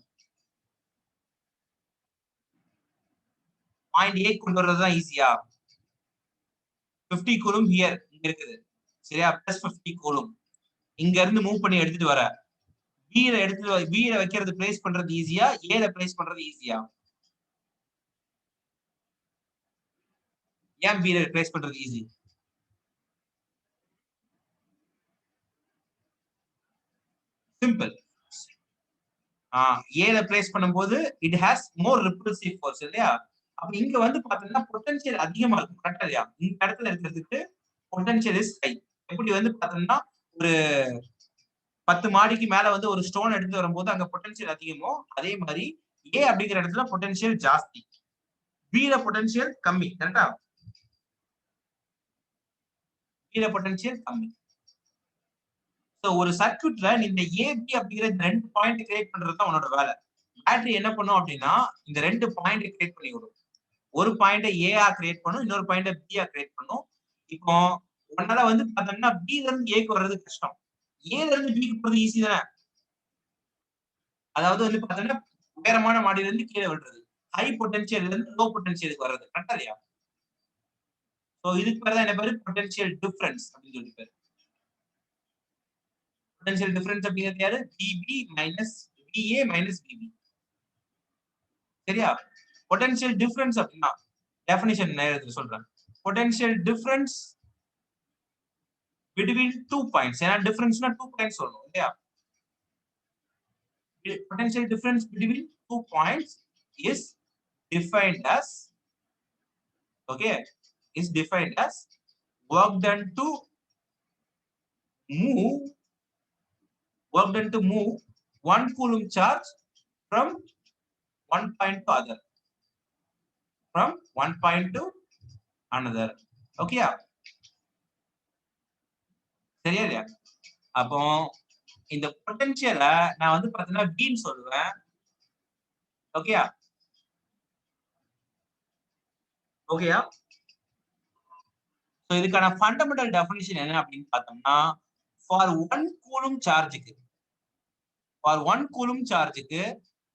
பாயிண்ட் ஏக்கு கொண்டு வர்றது தான் ஈஸியா? 50 கூலும் ஹியர் இங்க இருக்குது. சரியா? Plus 50 coulomb. இங்க இருந்து மூவ் பண்ணி எடுத்துட்டு வர. பி ல வைக்கிறது பிளேஸ் பண்றது ஈஸியா? ஏ ல பிளேஸ் பண்றது ஈஸியா? ஏன் பி ல பிளேஸ் பண்றது ஈஸி? சிம்பிள். ஏல பிளேஸ் பண்ணும்போது it has more repulsive force இல்லையா? அப்ப இங்க வந்து பாத்தீங்கன்னா பொட்டன்ஷியல் அதிகமா இருக்கும். கரெக்ட்டா இல்லையா? இந்த இடத்துல இருக்கிறதுக்கு பொட்டன்ஷியல் இஸ் ஹை. எப்படி வந்து பாத்தீங்கன்னா ஒரு 10 மாடிக்கு மேல வந்து ஒரு ஸ்டோன் எடுத்து வரும்போது அங்க பொட்டன்ஷியல் அதிகமோ, அதே மாதிரி ஏ அப்படிங்கிற இடத்துல பொட்டன்ஷியல் ஜாஸ்தி, பி ல பொட்டன்ஷியல் கம்மி. கரெக்ட்டா? பி ல பொட்டன்ஷியல் கம்மி. சோ ஒரு சர்க்யூட்ல இந்த ஏபி அப்படிங்கிற இந்த 2 பாயிண்ட் கிரியேட் பண்றது தான் உன்னோட வேலை. பேட்டரி என்ன பண்ணும் அப்படின்னா இந்த 2 பாயிண்ட் கிரியேட் பண்ணி விடும். ஒரு பாயிண்ட ஏஆ கிரியேட் பண்ணும், இன்னொரு பாயிண்ட பிஆ கிரியேட் பண்ணும். இப்போ உன்னால வந்து பாத்தீங்கன்னா பி ல இருந்து ஏக்கு வர்றது கஷ்டம், ஏல இருந்து பிக்கு போறது ஈஸி தானே. அதாவது வந்து பாத்தீங்கன்னா உயரமான மாடியில இருந்து கீழே விழுறது, ஹை பொட்டன்ஷியல்ல இருந்து லோ பொட்டன்ஷியலுக்கு வர்றது. கரெக்டா இல்லையா? சோ இதுக்கு பேர் தான் என்ன பேரு? பொட்டன்ஷியல் டிஃபரன்ஸ் அப்படின்னு சொல்லி பேரு. பொட்டன்ஷியல் டிஃபரன்ஸ் அப்படிங்கிறது யாரு? PB minus PA minus PB. சரியா? பொட்டன்ஷியல் டிஃபரன்ஸ் அப்படின்னா டெஃபினிஷன் நேரத்துல சொல்றேன். Potential difference between 2 points. ஏன்னா டிஃபரன்ஸ்னா 2 பாயிண்ட்ஸ் சொல்லணும் இல்லையா? Potential difference between 2 points is defined as, okay, is defined as work done to move work done to move 1 coulomb charge from one point to other, from one point to another. Okay, சரியா இல்லையா? அப்போ இந்த பொட்டன்ஷியல நான் வந்து பாத்தீங்கன்னா B ன்னு சொல்லுவேன். ஓகேயா? ஓகேயா? சோ இதுக்கான ஃபண்டமெண்டல் டெஃபினிஷன் என்ன அப்படின்னு பார்த்தோம்னா, ஃபார் 1 கூலும் சார்ஜுக்கு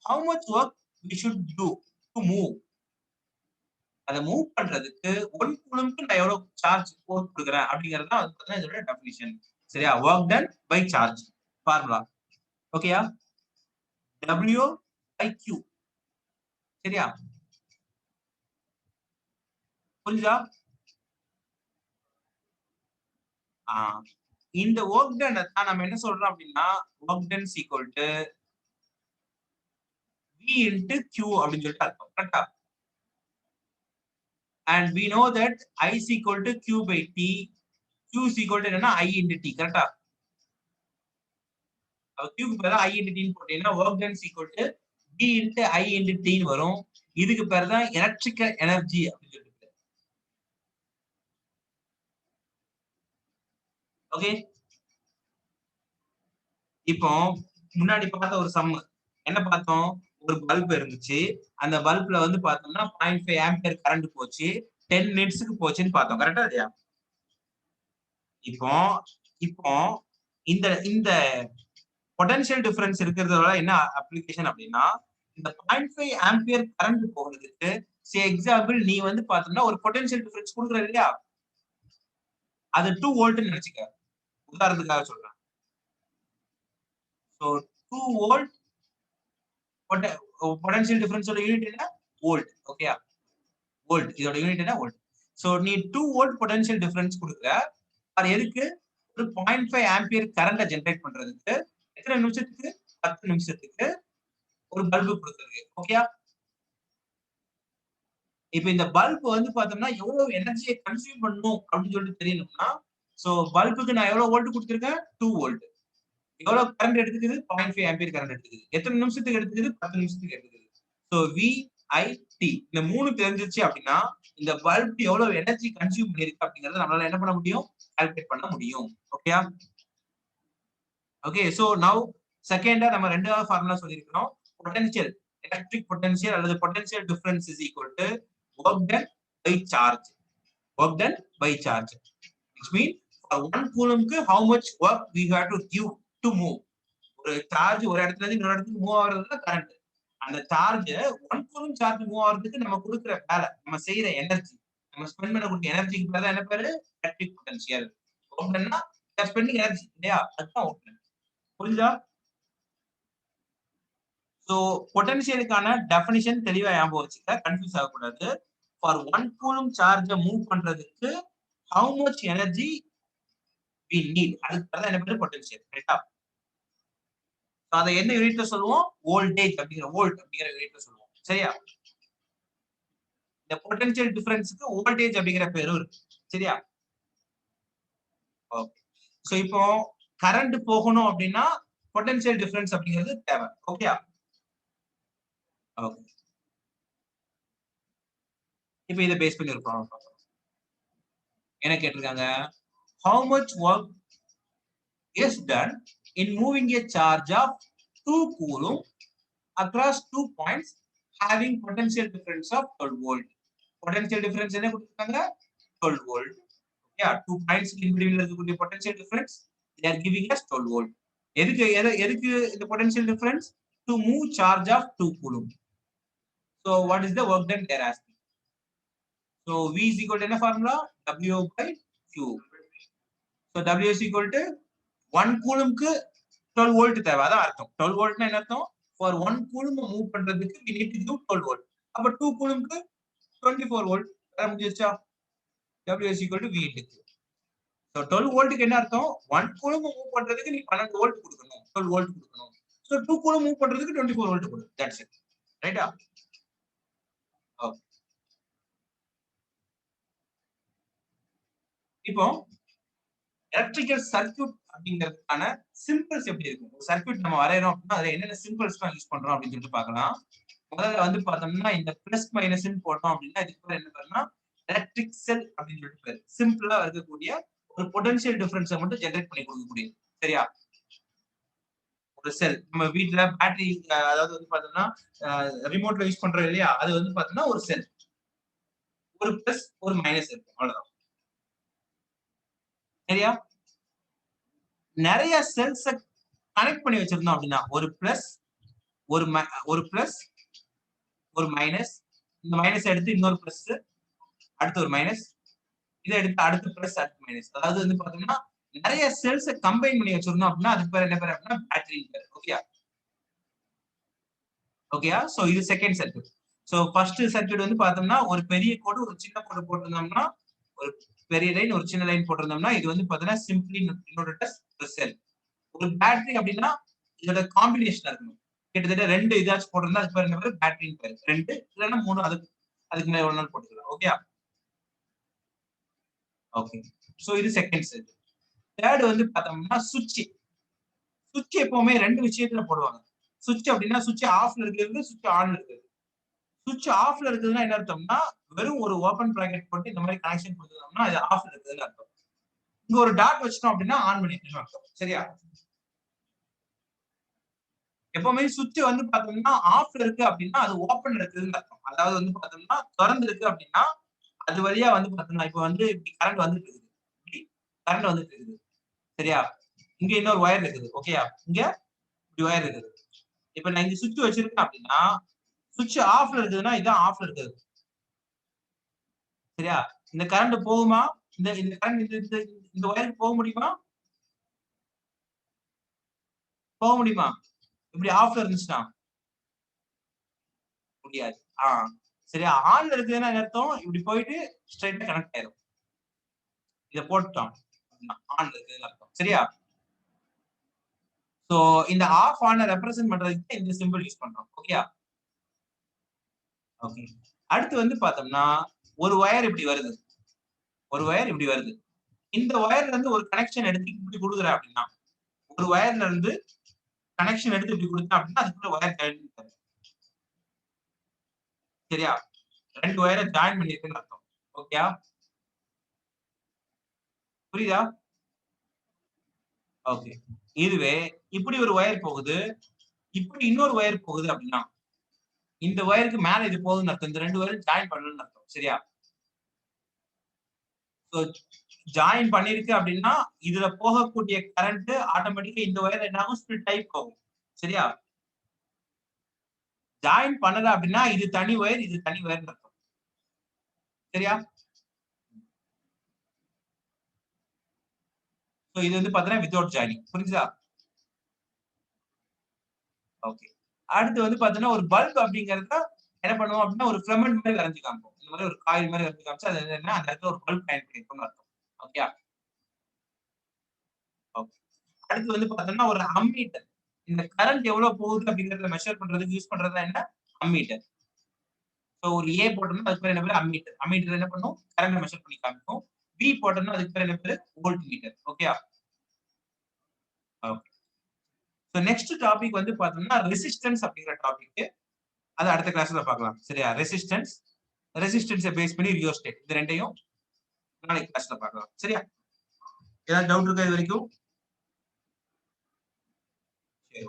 how much work we should do to move, அதை மூவ் பண்றதுக்கு 1 கூலும்க்கு நான் எவ்வளவு சார்ஜ் போட்டு கொடுக்குறேன் அப்படிங்கிறது தான் வந்து இதோட டெஃபினிஷன். சரியா? Work done by charge formula. ஓகேயா? W by Q. சரியா? புரியுதா? இந்த ஒர்க் டன் தான் நம்ம என்ன சொல்றோம் அப்படின்னா work done is equal to V into Q அப்படின்னு சொல்லிட்டு அர்த்தம். கரெக்டா? And we know that I is equal to Q by T, Q is equal to என்னன்னா I into T. கரெக்டா? Q க்கு பதிலா I into T ன்னு போட்டீங்கன்னா work done is equal to V into I into T ன்னு வரும். இதுக்கு பேர் தான் எலக்ட்ரிக்கல் எனர்ஜி அப்படின்னு சொல்லிட்டு. ஓகே, இப்போ முன்னாடி பார்த்த ஒரு சம் என்ன பார்த்தோம்? ஒரு பல்ப் இருந்துச்சு, அந்த பல்ப்ல வந்து பார்த்தோம்னா 0.5 ஆம்பியர் கரண்ட் போச்சு, 10 மினிட்ஸ்க்கு போச்சுன்னு பார்த்தோம். கரெக்டா இல்லையா? இப்போ இப்போ இந்த இந்த பொட்டன்ஷியல் டிஃபரன்ஸ் இருக்கிறதோட என்ன அப்ளிகேஷன் அப்படின்னா, இந்த 0.5 ஆம்பியர் கரண்ட் போகிறதுக்கு எக்ஸாம்பிள் நீ வந்து பார்த்தோம்னா ஒரு பொட்டன்ஷியல் டிஃபரன்ஸ் கொடுக்குற இல்லையா, அது 2 வோல்ட்னு நினைச்சுக்க, உதாரணத்துக்காக சொல்றேன். சோ 2 வோல்ட் பொட்டன்ஷியல் டிஃபரன்ஸோட யூனிட் என்ன? வோல்ட். ஓகேயா? வோல்ட், இதோட யூனிட் என்ன? வோல்ட். சோ நீ 2 வோல்ட் பொட்டன்ஷியல் டிஃபரன்ஸ் கொடுக்குற, அது எதுக்கு? ஒரு 0.5 ஆம்பியர் கரண்ட ஜெனரேட் பண்றதுக்கு. எத்தனை நிமிஷத்துக்கு? 10 நிமிஷத்துக்கு ஒரு பல்பு கொடுக்குறது. ஓகேயா? இப்ப இந்த பல்ப் வந்து பார்த்தோம்னா எவ்வளவு எனர்ஜியை கன்சியூம் பண்ணும் அப்படின்னு சொல்லிட்டு தெரியணும்னா, சோ பல்புக்கு நான் எவ்வளவு வோல்ட் கொடுத்திருக்கேன்? 2 வோல்ட். எவ்வளவு கரண்ட் எடுத்துக்குது? 0.5 ஆம்பியர் கரண்ட் எடுத்துக்குது. எத்தனை நிமிஷத்துக்கு எடுத்துக்குது? 10 நிமிஷத்துக்கு எடுத்துக்குது. சோ V I T இந்த 3 தெரிஞ்சிருச்சு அப்படின்னா இந்த பல்ப் எவ்வளவு எனர்ஜி கன்சியூம் பண்ணிருக்கு அப்படிங்கறத நம்மளால என்ன பண்ண முடியும்? கால்குலேட் பண்ண முடியும். ஓகேயா? ஓகே, சோ நவ் செகண்டா நம்ம ரெண்டாவது ஃபார்முலா சொல்லியிருக்கிறோம். பொட்டன்ஷியல், எலக்ட்ரிக் பொட்டன்ஷியல் அல்லது potential difference is equal to work done by charge. Work done by charge, which means for 1 coulomb க்கு how much work we have to give to move. ஒரு சார்ஜ் ஒரு இடத்துல இருந்து இன்னொரு இடத்துக்கு மூவ் ஆகுறதுல கரண்ட், அந்த சார்ஜ் 1 coulomb சார்ஜ் மூவ் ஆகுறதுக்கு நம்ம கொடுக்குற வேலை, நம்ம செய்யற எனர்ஜி, நம்ம ஸ்பெண்ட் பண்ணக்கூடிய எனர்ஜிக்கு பேர் தான் என்ன பேரு? Electric potential. ஒர்க் டன்னா ஸ்பெண்டிங் எனர்ஜி இல்லையா? அதுதான் ஒர்க் டன். புரியுதா? சோ பொட்டன்ஷியலுக்கான டெஃபினிஷன் தெளிவா ஞாபகம் வச்சுக்க, கன்ஃபியூஸ் ஆகக்கூடாது. ஃபார் 1 கூலும் சார்ஜ மூவ் பண்றதுக்கு how much energy we need, அதுக்கு தான் என்ன பேரு? பொட்டன்ஷியல். ரைட்டா? அதை என்ன யூனிட்ல சொல்லுவோம்? வோல்டேஜ் அப்படிங்கிற வோல்ட் அப்படிங்கிற யூனிட்ல சொல்லுவோம். சரியா? இந்த பொட்டன்ஷியல் டிஃபரன்ஸ்க்கு வோல்டேஜ் அப்படிங்கிற பேரும் இருக்கு. சரியா? ஓகே. சோ இப்போ கரண்ட் போகணும் அப்படின்னா பொட்டன்ஷியல் டிஃபரன்ஸ் அப்படிங்கிறது தேவை. ஓகேயா? ஓகே. இப்போ இதை பேஸ் பண்ணி ஒரு ப்ராப்ளம் பார்க்கலாம். என்ன கேட்டிருக்காங்க? How much work is done in moving a charge of 2 coulomb across 2 points having potential difference of 12 volt. Potential difference என்ன கொடுத்திருக்காங்க? 12 volt. Yeah, 2 points in between இருக்கக்கூடிய potential difference they are giving us 12 volt. எதுக்கு இந்த potential difference? To move charge of 2 coulomb. So what is the work done they are asking? So V is equal to என்ன formula? W by Q. So W is equal to 1 கூலம்க்கு 12 volt தேவை. அதான் அர்த்தம். 12 வோல்ட்னா என்ன அர்த்தம்? For 1 கூலம் மூவ் பண்றதுக்கு we need to give 12 volt. அப்ப 2 கூலம்க்கு 24 வோல்ட். முடிஞ்சிருச்சா? W is equal to V into Q. So 12 வோல்ட்க்கு என்ன அர்த்தம்? 1 கூலம் மூவ் பண்றதுக்கு நீ 12 வோல்ட் கொடுக்கணும். 12 வோல்ட் கொடுக்கணும். So 2 கூலம் மூவ் பண்றதுக்கு 24 வோல்ட் கொடு. That's it. ரைட்டா? ஓகே. இப்போ எலக்ட்ரிக்கல் சர்க்யூட் அப்படிங்கிறதுக்கான சிம்பிள்ஸ் எப்படி இருக்கும்? ஒரு சர்க்யூட் நம்ம வரையறோம் அப்படின்னா அதுல என்னென்ன சிம்பிள்ஸ் எல்லாம் யூஸ் பண்றோம் அப்படின்னு சொல்லிட்டு பார்க்கலாம். முதல்ல வந்து பார்த்தோம்னா இந்த பிளஸ் மைனஸ் போட்டோம் அப்படின்னா இதுக்கு பேர் என்ன பேருன்னா எலக்ட்ரிக் செல் அப்படின்னு சொல்லிட்டு பேர். சிம்பிளா இருக்கக்கூடிய ஒரு பொட்டன்ஷியல் டிஃபரன்ஸை மட்டும் ஜெனரேட் பண்ணி கொடுக்கக்கூடியது. சரியா? ஒரு செல் நம்ம வீட்டுல பேட்டரி அதாவது வந்து பார்த்தோம்னா ரிமோட்ல யூஸ் பண்றோம் இல்லையா? அது வந்து பார்த்தோம்னா ஒரு செல். ஒரு பிளஸ் ஒரு மைனஸ் இருக்கும். அவ்வளவுதான். சரியா? நிறைய செல்ஸ் கனெக்ட் பண்ணி வச்சிருந்தோம் அப்படின்னா ஒரு பிளஸ் ஒரு பிளஸ் ஒரு மைனஸ், இந்த மைனஸ் எடுத்து இன்னொரு பிளஸ், அடுத்து ஒரு மைனஸ், இதை எடுத்து அடுத்து பிளஸ் அடுத்து மைனஸ். அதாவது வந்து பாத்தீங்கன்னா நிறைய செல்ஸ் கம்பைன் பண்ணி வச்சிருந்தோம் அப்படின்னா அதுக்கு பேர் என்ன பேர் அப்படின்னா பேட்டரி பேர். ஓகேயா? ஓகேயா? சோ இது second circuit. So first circuit வந்து பார்த்தோம்னா ஒரு பெரிய கோடு ஒரு சின்ன கோடு போட்டிருந்தோம்னா ஒரு பெரிய லைன் ஒரு சின்ன லைன் போட்டிருந்தோம்னா இது வந்து பாத்தீங்கன்னா சிம்பிளி ஒரு செல். ஒரு பேட்டரி அப்படின்னா இதோட காம்பினேஷன் இருக்கணும். கிட்டத்தட்ட 2 இதாச்சும் போட்டிருந்தா அதுக்கு பேர் என்ன பேர்? பேட்டரின்னு பேர். 2 இல்லைன்னா 3 அதுக்கு மேல ஒரு நாள் போட்டுக்கலாம். ஓகேயா? ஓகே. சோ இது செகண்ட் சர்க்யூட். தேர்ட் வந்து பார்த்தோம்னா சுவிட்ச். சுவிட்ச் எப்பவுமே 2 விஷயத்துல போடுவாங்க. சுவிட்ச் அப்படின்னா சுவிட்ச் ஆஃப்ல இருக்கிறது, சுவிட்ச் ஆன்ல இருக்கிறது. சுவிட்ச் ஆஃப்ல இருக்குதுன்னா என்ன அர்த்தம்னா வெறும் ஒரு ஓபன் பிராக்கெட் போட்டு இந்த மாதிரி கனெக்ஷன் கொடுத்தோம்னா அது ஆஃப்ல இருக்குதுன்னு அர்த்தம். இங்க ஒரு டாட் வச்சிட்டோம் அப்படின்னா ஆன் பண்ணிட்டு அர்த்தம். சரியா? எப்பவுமே சுவிட்ச் வந்து பாத்தோம்னா ஆஃப்ல இருக்கு அப்படின்னா அது ஓபன்ல இருக்குதுன்னு அர்த்தம். அதாவது வந்து பாத்தோம்னா திறந்து இருக்கு அப்படின்னா அது வழியா வந்து பாத்தோம்னா இப்ப வந்து இப்படி கரண்ட் வந்துட்டு இருக்குது. இப்படி கரண்ட் வந்துட்டு இருக்குது. சரியா? இங்க இன்னொரு ஒயர் இருக்குது. ஓகேயா? இங்க இப்படி ஒயர் இருக்குது. இப்ப நான் இங்க சுவிட்ச் வச்சிருக்கேன் அப்படின்னா சுவிட்ச் ஆஃப்ல இருக்குதுன்னா இதான் ஆஃப்ல இருக்குது. சரியா? இந்த கரண்ட் போகுமா? இந்த கரண்ட் இந்த ஒயருக்கு போக முடியுமா? போக முடியுமா? இப்படி ஆஃப்ல இருந்துச்சுன்னா முடியாது. சரியா? ஆன்ல இருக்குதுன்னா என்ன அர்த்தம்? இப்படி போயிட்டு ஸ்ட்ரைட்டா கனெக்ட் ஆயிடும். இத போட்டுட்டோம். ஆன்ல இருக்குதுன்னு அர்த்தம். சரியா? சோ இந்த ஆஃப் ஆன ரெப்ரசன்ட் பண்றதுக்கு இந்த சிம்பிள் யூஸ் பண்றோம். ஓகேயா? ஓகே. அடுத்து வந்து பார்த்தோம்னா ஒரு ஒயர் இப்படி வருது. ஒரு ஒயர் இப்படி வருது. இந்த ஒயர்ல இருந்து ஒரு கனெக்ஷன் எடுத்து இப்படி கொடுக்குறேன் அப்படின்னா ஒரு ஒயர்ல இருந்து கனெக்ஷன் எடுத்து இப்படி கொடுத்தா அப்படின்னா அதுக்குள்ள ஒயர் ஜாயின் பண்ணி சரியா? 2 ஒயரை ஜாயின் பண்ணிருக்குன்னு அர்த்தம். ஓகேயா? புரியுதா? ஓகே. இதுவே இப்படி ஒரு ஒயர் போகுது, இப்படி இன்னொரு ஒயர் போகுது அப்படின்னா இந்த ஒயருக்கு மேல இது போகுதுன்னு அர்த்தம். இந்த 2 ஒயரும் ஜாயின் பண்ணணும்னு அர்த்தம். சரியா? சோ ஜாயின் பண்ணிருக்கு அப்படின்னா இதுல போகக்கூடிய கரண்ட் ஆட்டோமேட்டிக்கா இந்த ஒயர் என்ன ஆகும்? ஸ்பிளிட் ஆகி போகும். சரியா? ஜாயின் பண்ணல அப்படின்னா இது தனி ஒயர் இது தனி ஒயர் அர்த்தம். சரியா? சோ இது வந்து பாத்தீங்கன்னா வித்அவுட் ஜாயினிங். புரியுதா? ஓகே. அடுத்து வந்து பாத்தீங்கன்னா ஒரு பல்ப் அப்படிங்கறத என்ன பண்ணுவோம் அப்படின்னா ஒரு ஃபிலமென்ட் மாதிரி வரைஞ்சு காமிப்போம். இந்த மாதிரி ஒரு காயில் மாதிரி வரைஞ்சு காமிச்சா அது என்ன அந்த இடத்துல ஒரு பல்ப் பயன் பண்ணிருக்கோம்னு அர்த்தம். ஓகே. ஓகே. அடுத்து வந்து பாத்தீங்கன்னா ஒரு அம்மீட்டர். இந்த கரண்ட் எவ்வளவு போகுது அப்படிங்கறத மெஷர் பண்றதுக்கு யூஸ் பண்றது என்ன அம்மீட்டர். ஸோ ஒரு ஏ போட்டோம்னா அதுக்கு பேர் என்ன பேர் அம்மீட்டர். அம்மீட்டர் என்ன பண்ணும் கரண்ட் மெஷர் பண்ணி காமிக்கும். பி போட்டோம்னா அதுக்கு பேர் என்ன பேர் volt metre. Okay. So next topic வந்து பார்த்தோம்னா ரெசிஸ்டன்ஸ் அப்படிங்கிற டாபிக். அது அடுத்த கிளாஸ்ல பார்க்கலாம். சரியா? ரெசிஸ்டன்ஸை பேஸ் பண்ணி ரியோஸ்டேட், இது ரெண்டையும் நாளைக்கு கிளாஸ்ல பார்க்கலாம். சரியா? ஏதாவது டவுட் இருக்கா இது வரைக்கும்? சரி.